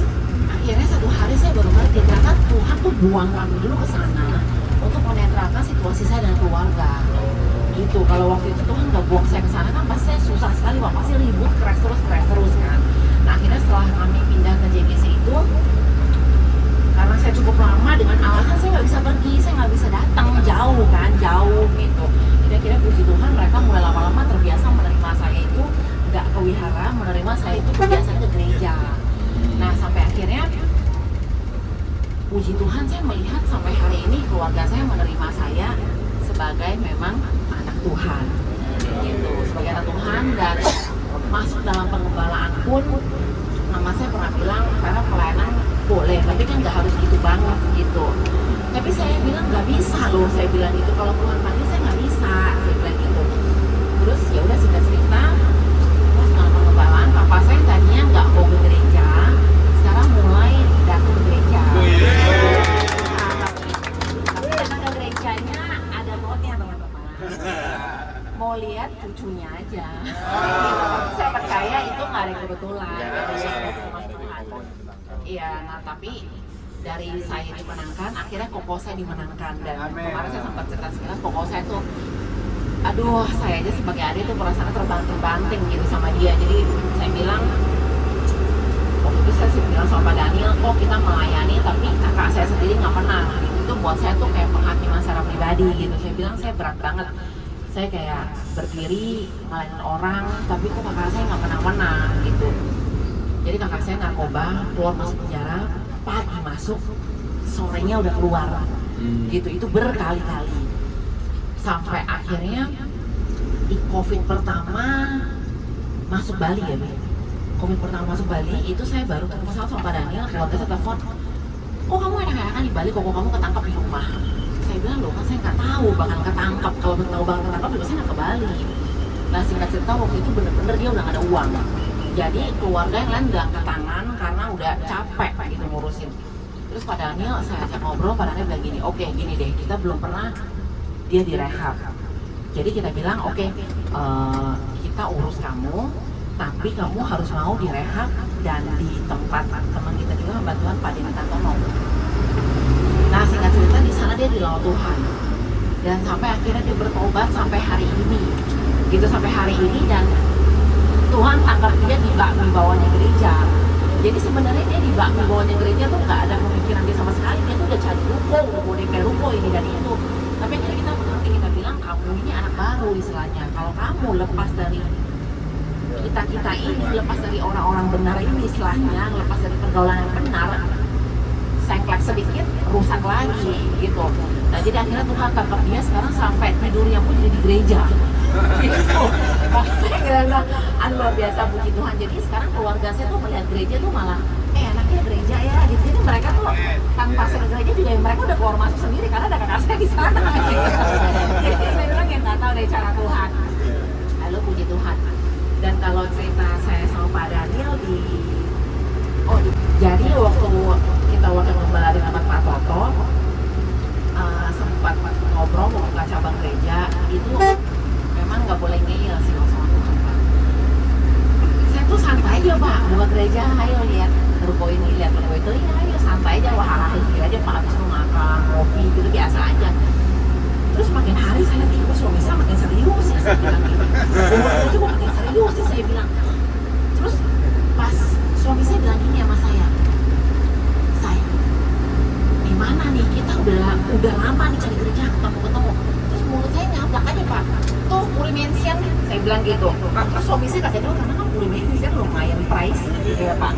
akhirnya satu hari saya baru ngerti ternyata Tuhan tuh buang kami dulu ke sana untuk menetralkan situasi saya dan keluarga. Gitu. Kalau waktu itu Tuhan nggak buang saya ke sana kan pasti saya susah sekali Pak, pasti ribut, keras terus kan. Nah akhirnya setelah kami pindah ke JGC itu, karena saya cukup lama dengan alasan saya nggak bisa pergi, saya nggak bisa datang jauh gitu. Jadi akhirnya puji Tuhan mereka mulai lama-lama terbiasa menerima saya itu nggak ke wihara, menerima saya itu kebiasaan ke gereja. Nah sampai akhirnya puji Tuhan saya melihat sampai hari ini keluarga saya menerima saya sebagai memang anak Tuhan gitu, sebagai anak Tuhan, dan masuk dalam pengembalaan pun nama saya pernah bilang karena pelayanan boleh tapi kan nggak harus gitu banget gitu. Tapi saya bilang nggak bisa loh, saya bilang gitu, kalau Tuhan panggil saya nggak bisa, saya bilang gitu. Terus ya udah singkat cerita pas dalam pengembalaan papa saya tadinya nggak mau ke gereja, sekarang mulai datang ke gereja. Tapi datang ke gerejanya ada botnya teman-teman. Mau lihat cucunya aja. Saya percaya itu nggak ada kebetulan. Iya, nah tapi dari saya dimenangkan, akhirnya koko saya dimenangkan, dan kemarin saya sempat cerita sekilas koko saya tuh, aduh saya aja sebagai adik tuh perasaan terbanting gitu sama dia. Jadi saya bilang, waktu itu saya bilang sama Pak Daniel, kok kita melayani tapi kakak saya sendiri nggak pernah. Gitu. Itu buat saya tuh kayak penghakiman secara pribadi gitu. Saya bilang saya berat banget. Saya kayak berdiri ngelayanin orang, tapi kok kakak saya nggak pernah menang gitu. Jadi kakak saya narkoba, keluar masuk penjara, pagi masuk, sorenya udah keluar, gitu. Itu berkali-kali. Sampai akhirnya di COVID pertama masuk Bali ya, Bi. COVID pertama masuk Bali itu saya baru ketemu sama Pak Daniel, keluarga saya telepon, kok kamu enak-enakan di Bali, kok kamu ketangkap di rumah. Saya saya bilang, loh kan saya nggak tahu bakal ketangkap. Kalau tahu bakal ketangkap juga saya nggak ke Bali. Nah singkat cerita waktu itu bener-bener dia udah nggak ada uang. Jadi keluarga yang lain udah angkat tangan karena udah capek gitu ngurusin. Terus Pak Daniel saya ajak ngobrol, Pak Daniel bilang gini, oke gini deh, kita belum pernah dia direhab. Jadi kita bilang oke, kita urus kamu, tapi kamu harus mau direhab dan di tempat teman kita juga bantuan Pak Dini Tantono. Nah singkat cerita di sana dia dilawan Tuhan dan sampai akhirnya dia bertobat sampai hari ini, gitu sampai hari ini dan Tuhan tangkap dia di bawahnya gereja. Jadi sebenarnya dia di bawahnya gereja tuh nggak ada pemikiran dia sama sekali, dia tuh udah cari ruko, mau DP ruko ini dan itu. Tapi akhirnya kita mengerti, kita bilang kamu ini anak baru istilahnya. Kalau kamu lepas dari kita ini, lepas dari orang-orang benar ini istilahnya, lepas dari pergaulan yang benar, sengklek sedikit, rusak lagi gitu. Nah jadi akhirnya Tuhan tangkap dia sekarang sampai tidurnya pun jadi di gereja. Gitu. Makanya luar biasa puji Tuhan. Jadi sekarang keluarga saya tuh melihat gereja tuh malah enaknya gereja ya gitu. Jadi mereka tuh tanpa saya gereja juga mereka udah keluar masuk sendiri karena ada kakak saya di sana. Gitu. Jadi saya bilang yang nggak tahu dari cara Tuhan. Lalu puji Tuhan. Dan kalau cerita saya sama Pak Daniel jadi waktu kita wakil gembala dengan Pak Toto sempat ngobrol mau buka cabang gereja itu memang nggak boleh ngeyel sih sama Tuhan Pak. Saya tuh santai aja Pak, buka gereja ayo lihat ruko ini, lihat ruko itu, ya ayo santai aja, wah aja Pak habis makan ngopi gitu biasa aja. Terus makin hari saya lihat kok suami saya makin serius sih, saya bilang gitu. Umur itu kok makin serius sih saya bilang. Terus pas suami saya bilang gini sama saya, gimana nih kita udah lama nih cari gereja ketemu. Terus mulut saya nyaplak aja Pak, tuh Puri Mansion, saya bilang gitu. Terus suami saya kaget dulu karena kan Puri Mansion lumayan price gitu ya Pak.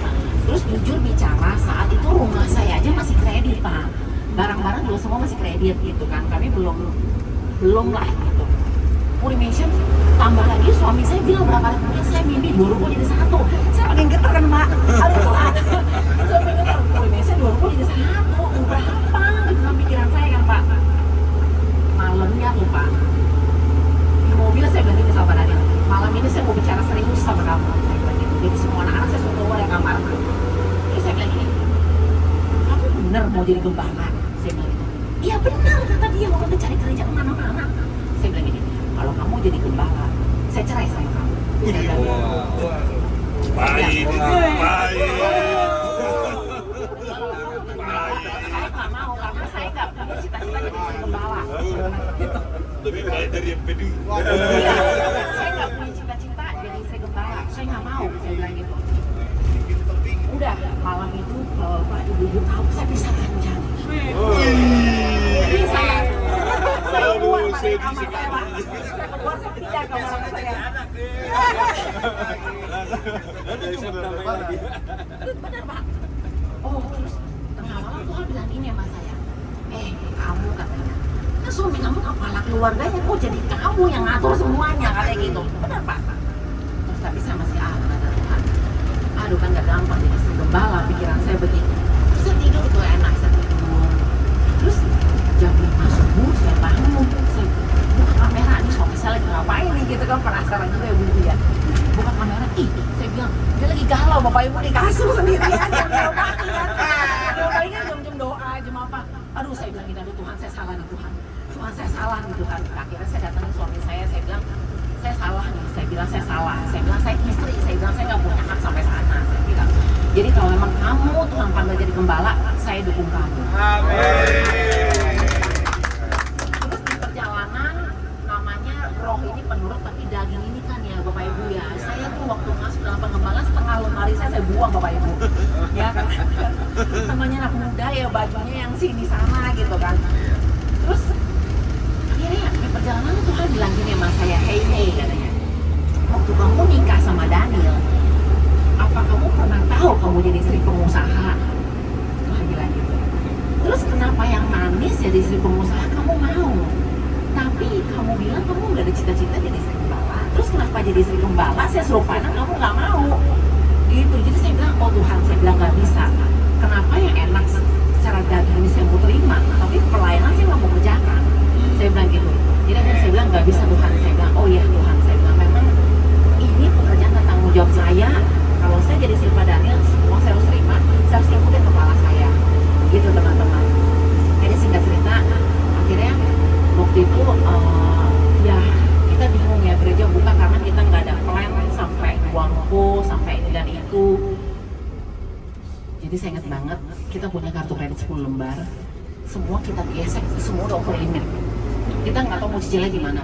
Terus jujur bicara saat itu rumah saya aja masih kredit Pak, barang-barang dulu semua masih kredit gitu kan, kami belum lah gitu. Puri Mansion tambah lagi suami saya bilang berapa kali kemudian saya mimpi 2 ruko jadi 1. Saya makin getar kan Pak, aduh Tuhan. Saya makin getar, Puri Mansion 2 ruko jadi 1, berapa gitu dalam pikiran saya kan Pak. Malamnya tuh Pak, di mobil saya bilang ini sama Pak Daniel, malam ini saya mau bicara serius sama kamu, saya bilang gitu. Jadi semua anak-anak saya suruh keluar dari kamar. Terus saya bilang gini, kamu bener mau jadi gembala? Saya bilang gitu. Iya benar kata dia, mau cari gereja kemana-mana. Saya bilang gini, kalau kamu jadi gembala, saya cerai sama kamu. Saya bilang gitu. Baik. Saya nggak mau karena saya nggak punya cita-cita jadi istri gembala. Lebih baik dari yang peduli. Iya, saya nggak punya cita-cita jadi istri gembala. Saya nggak mau, saya bilang gitu. Udah malam itu Pak Ibu tahu saya bisa kencang. Jadi saya keluar dari kamar saya Pak. Saya keluar saya pindah ke kamar saya. Benar Pak. Oh terus tengah malam Tuhan bilang ini sama saya, kamu katanya, kan suami kamu kepala keluarganya, kok jadi kamu yang ngatur semuanya katanya gitu. Benar Pak. Terus tapi saya masih kata Tuhan, aduh kan gak gampang jadi istri gembala, pikiran saya begitu. Terus saya tidur tuh enak, saya tidur. Terus jam 5 subuh saya bangun, saya buka kamera nih suami saya lagi ngapain nih gitu kan, penasaran juga ya Bu ya. Buka kamera, saya bilang dia lagi galau Bapak Ibu di kasur sendirian jam berapa kan. Doanya jam doa, jam apa. Aduh saya bilang gini, aduh Tuhan saya salah nih Tuhan saya salah nih Tuhan. Akhirnya saya datangin suami saya bilang saya salah nih, saya bilang saya salah, saya bilang saya istri, saya bilang saya nggak punya hak sampai sana, saya bilang. Jadi kalau memang kamu Tuhan panggil jadi gembala, saya dukung kamu. Terus di perjalanan namanya roh ini penurut tapi daging ini kan ya Bapak Ibu ya. Saya tuh waktu masuk dalam pengembangan setengah lemari saya buang Bapak Ibu. Ya kan. Namanya anak muda ya bajunya yang sini sana gitu kan. Terus akhirnya di perjalanan Tuhan bilang gini sama saya, hey katanya, waktu kamu nikah sama Daniel, apa kamu pernah tahu kamu jadi istri pengusaha? Tuhan bilang gitu. Terus kenapa yang manis jadi istri pengusaha kamu mau? Tapi kamu bilang kamu nggak ada cita-cita jadi istri gembala. Terus kenapa jadi istri gembala? Saya suruh panen kamu nggak mau. Gitu. Jadi saya bilang, oh Tuhan, saya bilang nggak bisa. Kenapa yang enak secara daging ini saya mau terima, tapi pelayanan saya nggak mau kerjakan. saya ingat banget, kita punya kartu kredit 10 lembar. Semua kita gesek, semua udah over limit. Kita nggak tahu mau cicilnya gimana.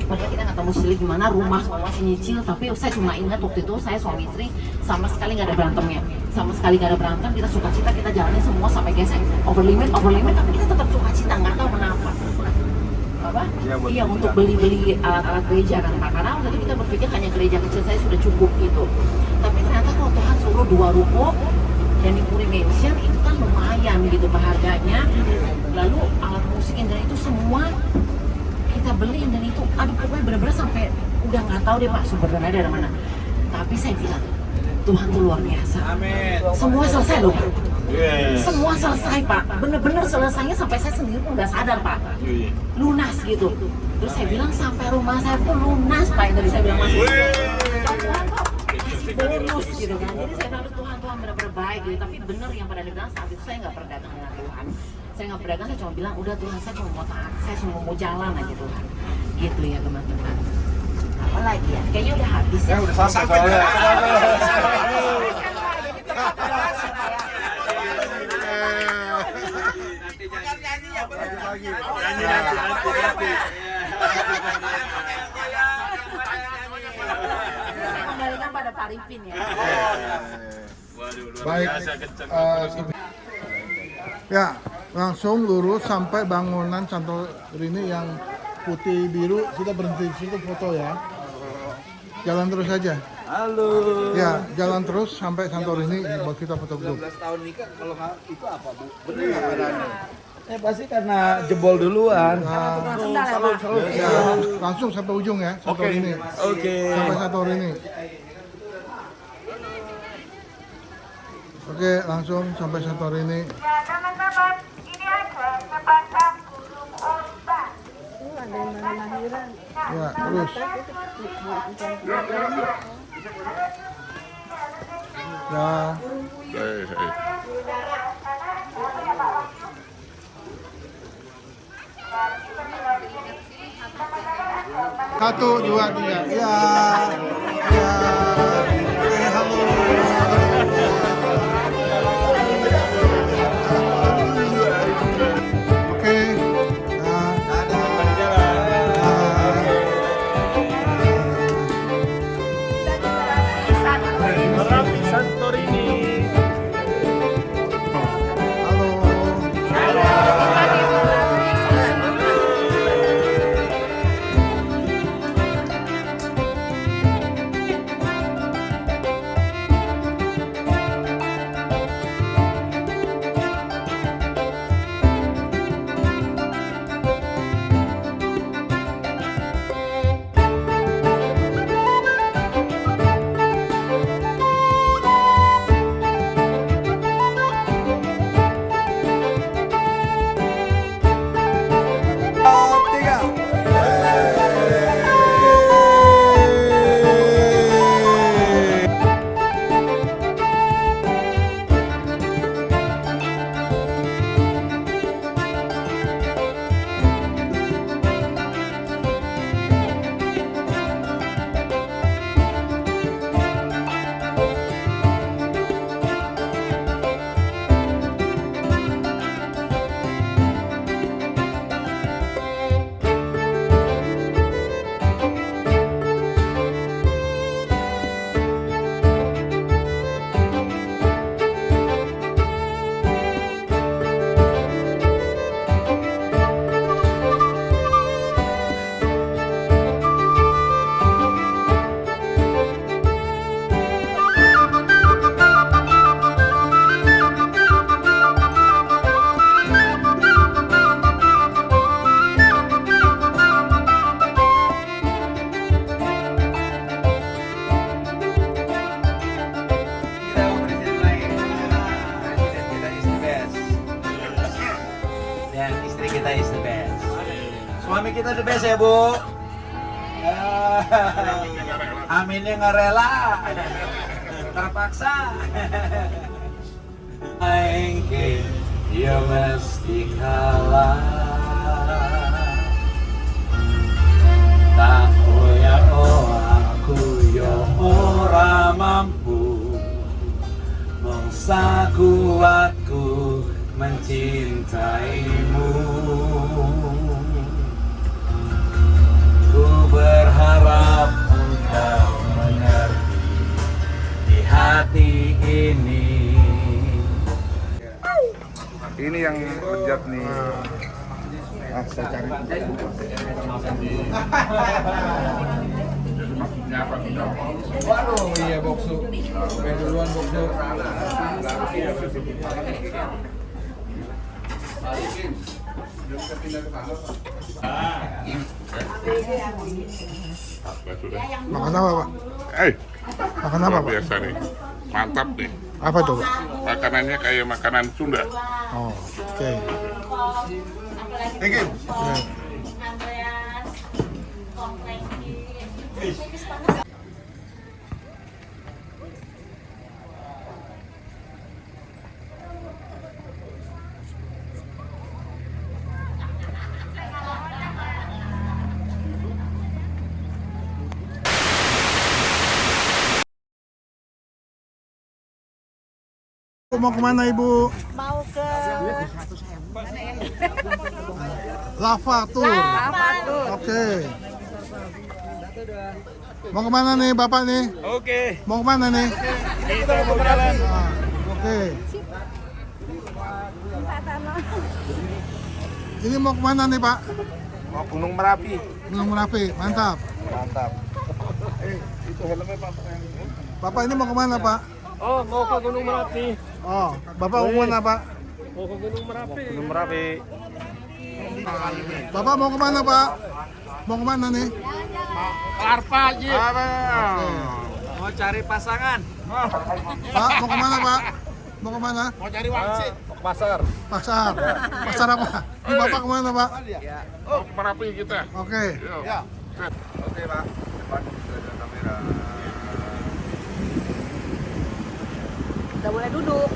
Padahal kita nggak tahu mau cicilnya gimana, rumah semua masih nyicil. Tapi saya cuma ingat waktu itu saya suami istri sama sekali nggak ada berantemnya. Sama sekali nggak ada berantem, kita sukacita, kita jalanin semua sampai gesek. Over limit, tapi kita tetap sukacita, nggak tahu kenapa. Apa? Iya, untuk beli alat-alat gereja kan Pak. Karena waktu itu kita berpikir hanya gereja kecil saya sudah cukup gitu. Tapi ternyata kalau Tuhan suruh 2 ruko dan di Puri Mansion itu kan lumayan gitu harganya. Lalu alat musik dan itu semua kita beli dan itu aduh pokoknya benar-benar sampai udah nggak tahu deh Pak sumber dananya dari mana. Tapi saya bilang Tuhan tuh luar biasa. Amin. Semua selesai loh Pak. Semua selesai Pak, bener-bener selesainya sampai saya sendiri pun nggak sadar Pak, lunas gitu. Terus saya bilang sampai rumah saya pun lunas Pak, yang tadi saya bilang masih Tuhan kok kasih bonus gitu kan. Jadi saya bilang Tuhan benar-benar baik gitu. Tapi bener yang pada dibilang saat itu saya nggak berdagang dengan Tuhan. Saya nggak berdagang, saya cuma bilang udah Tuhan saya cuma mau taat, saya cuma mau jalan aja Tuhan. Gitu ya teman-teman. Apa lagi ya? Kayaknya udah habis ya. Udah sampai soalnya. Kembalikan pada Pak Ripin ya. Baik. Ya, langsung lurus sampai bangunan Santorini yang putih biru. Kita berhenti di situ foto ya. Jalan terus saja. Halo. Ya, jalan terus sampai Santorini buat kita foto grup. 12 tahun nikah kalau nggak itu apa Bu? Bener nggak keadaannya? Pasti karena jebol duluan. Ya, langsung sampai ujung ya, Santorini. Oke. Sampai Santorini. Oke, langsung sampai Santorini. Ya teman-teman, ini ada sepasang burung onta. Ya, terus. Ya. Satu, dua, tiga. Ya. Ya. Halo. Oke. Merapi Santorini. Suami kita the best ya Bu. Aminnya nggak rela, terpaksa. Engke, dia mesti kalah. Tak ya aku yo ora mampu mengsaku mencintaimu. Ku berharap engkau mengerti di hati ini. Ini yang lezat nih. Saya cari. Waduh, iya boksu. Kayak duluan boksu. Makan apa, Pak? Makan apa, Pak? Biasa nih, mantap nih. Apa tuh, Pak? Makanannya kayak makanan Sunda. Oh, oke. Thank you. Oke. Mau kemana Ibu? Mau ke Lava Tour. apa tuh? Oke. Mau kemana nih Bapak nih? Oke, Mau kemana nih? kita mau jalan. Ah, oke. Ini mau kemana nih Pak? Mau Gunung Merapi. Gunung Merapi, mantap. Mantap. Itu helmnya Pak. Bapak ini mau kemana Pak? Oh, mau ke Gunung Merapi. Oh, Bapak mau kemana Pak? Mau ke Gunung Merapi. Gunung Merapi. Bapak mau kemana Pak? Mau kemana nih? Larpa aja. Oke. Mau cari pasangan. Pak, mau kemana Pak? Mau kemana? Mau cari wangsit. Pasar. Pasar. Pasar apa? Ini Bapak kemana Pak? Oh, Merapi kita. Oke. Ya. Oke, Pak. Depan sudah ada kamera. Udah boleh duduk.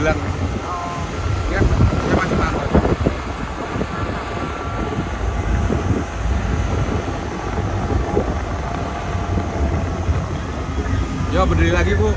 Magelang. Ya, saya masih mantap. Yo, berdiri lagi, Bu.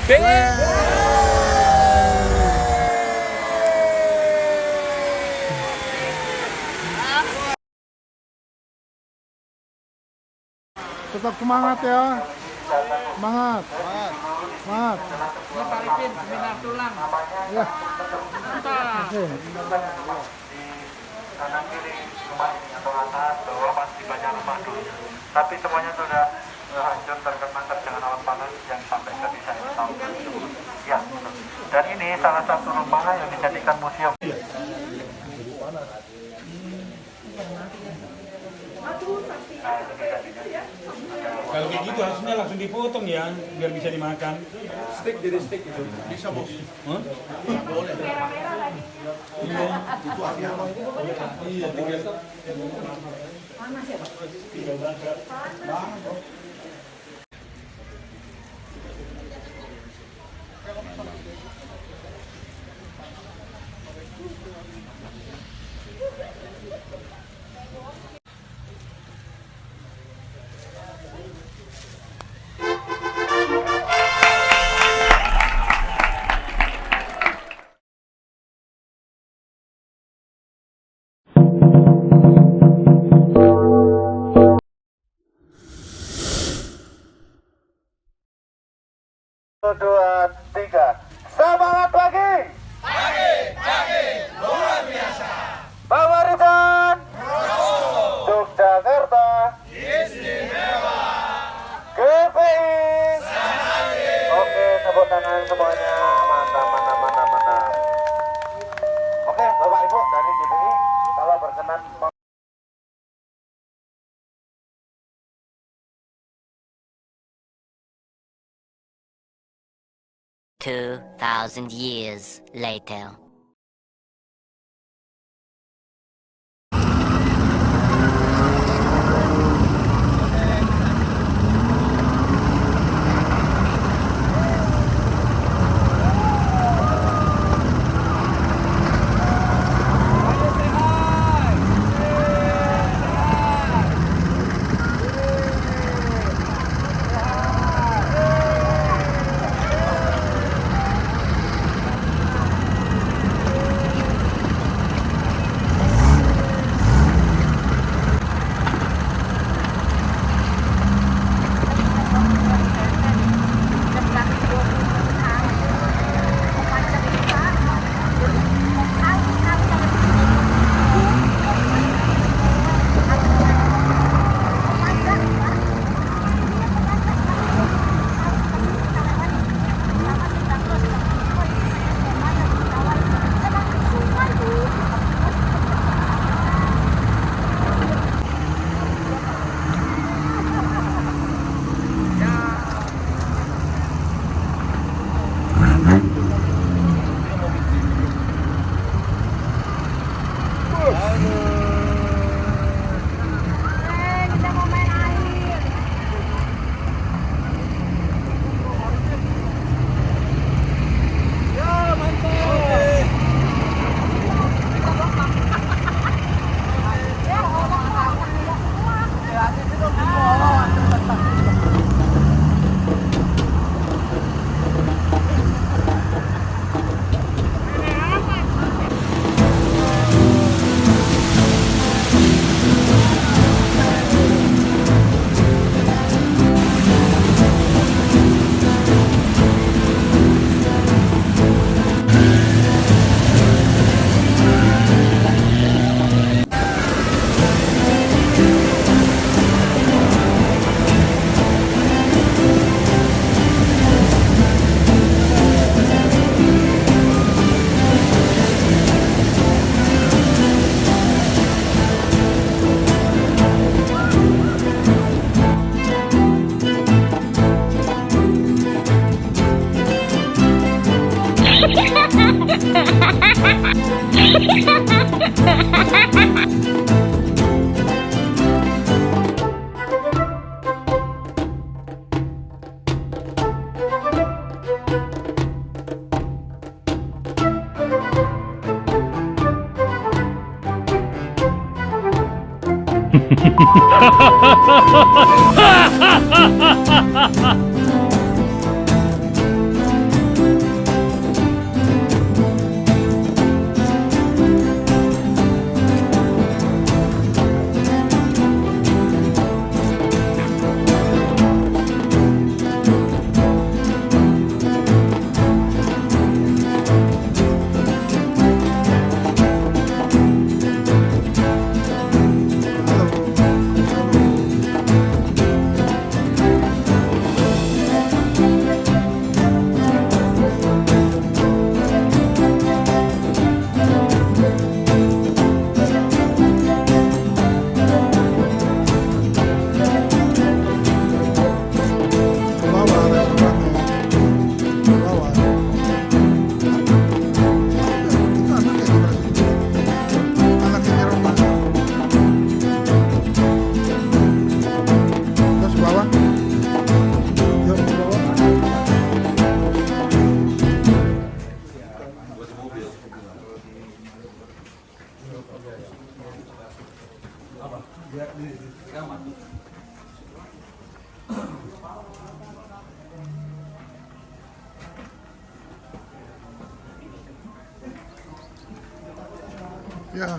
Tetap semangat ya. Semangat. Semangat. Ngetarikin seminar tulang. Ya. Mantap. Oke. Kanan kiri rumah ini atau atas bawah pasti banyak rumah dulu. Tapi semuanya sudah hancur terkena terjangan awan panas yang sampai ke desa ini tahun 2000. Ya. Dan ini salah satu rumah yang dijadikan museum. Kalau kayak gitu harusnya langsung dipotong ya, biar bisa dimakan. Steak jadi steak itu. Bisa bos. Dua, tiga. Semangat lagi. Bang Marijan, Yogyakarta, GPI. Oke, tepuk tangan semuanya. Mantap, mantap, mantap, mantap. Oke, Bapak Ibu dari GPI, kalau berkenan. 2,000 years later. Ya.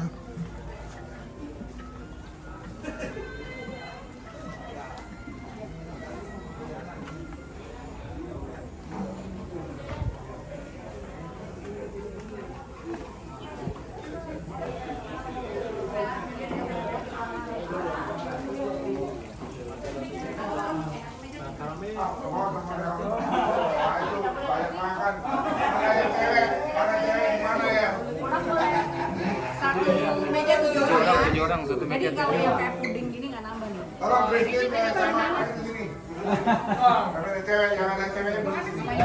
Tujuh orang satu meja. Jadi kalau yang kayak puding gini nggak nambah nih. Tolong berhenti sama di sini. Kalau ada cewek, yang ada ceweknya di sini.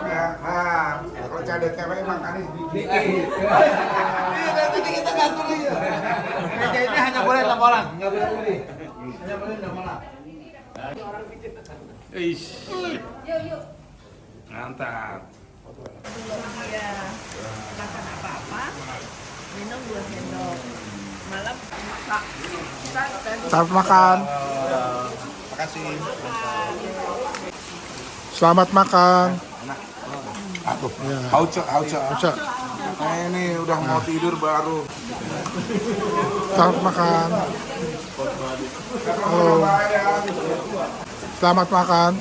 Nah, kalau ada cewek makannya sedikit. Nanti kita ngatur aja. Meja ini hanya boleh 6 orang, nggak boleh lebih. Hanya boleh 6 orang. Eish. Mantap. Iya. Makan apa-apa, minum 2 sendok. Malam masak. Selamat makan. Makasih. Selamat makan. Aduh, Ya. hauce. Bisa. Nah ini udah mau tidur baru. Selamat makan. Oh. Selamat makan.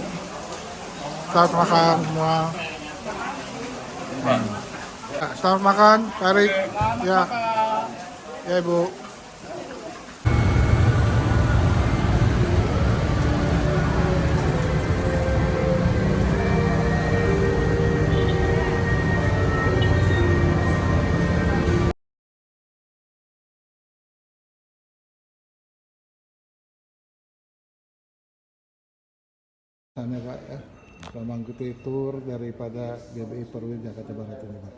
Selamat makan semua. Ya, selamat makan, Pak Erik. Ya. Ya, Ibu. Sana Pak ya, selama mengikuti tour daripada GBI Perwil Jakarta Barat ini Pak.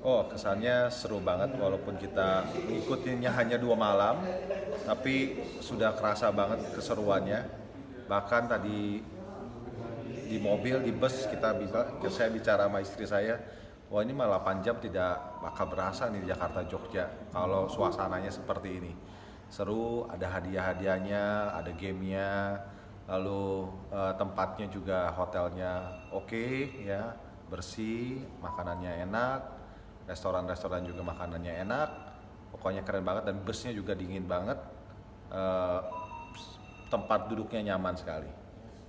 Oh, kesannya seru banget walaupun kita ngikutinnya hanya 2 malam, tapi sudah kerasa banget keseruannya. Bahkan tadi di mobil, di bus saya bicara sama istri saya, wah ini malah 8 jam tidak bakal berasa nih di Jakarta Jogja kalau suasananya seperti ini. Seru, ada hadiah-hadiahnya, ada gamenya, lalu tempatnya juga hotelnya oke ya, bersih, makanannya enak, restoran-restoran juga makanannya enak, pokoknya keren banget dan busnya juga dingin banget, tempat duduknya nyaman sekali,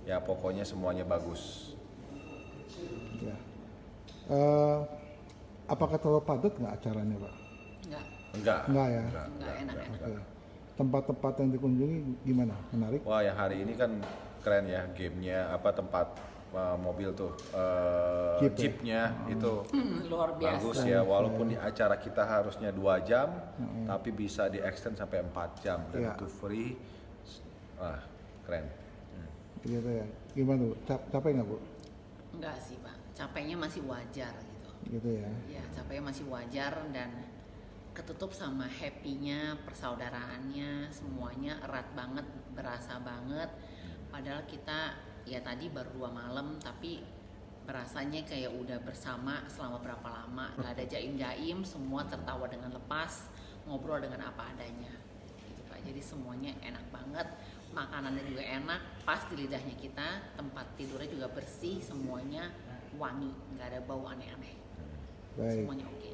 ya pokoknya semuanya bagus. Ya. Apakah terlalu padat nggak acaranya Pak? Enggak ya? Nggak enak. Oke. Tempat-tempat yang dikunjungi gimana? Menarik? Wah, yang hari ini kan keren ya, gamenya apa, tempat mobil tuh, jeepnya itu Luar biasa. bagus ya, walaupun di acara kita harusnya 2 jam, tapi bisa di extend sampai 4 jam dan Ya. itu free. Wah, keren. Gitu ya. Gimana Bu? Capek nggak Bu? Enggak sih Pak, capeknya masih wajar gitu. Gitu ya. Ya capeknya masih wajar dan ketutup sama happy-nya, persaudaraannya, semuanya erat banget, berasa banget. Padahal kita ya tadi baru 2 malam tapi berasanya kayak udah bersama selama berapa lama. Gak ada jaim-jaim, semua tertawa dengan lepas, ngobrol dengan apa adanya gitu Pak. Jadi semuanya enak banget, makanannya juga enak, pas di lidahnya kita, tempat tidurnya juga bersih, semuanya wangi, nggak ada bau aneh-aneh. Baik. Semuanya oke.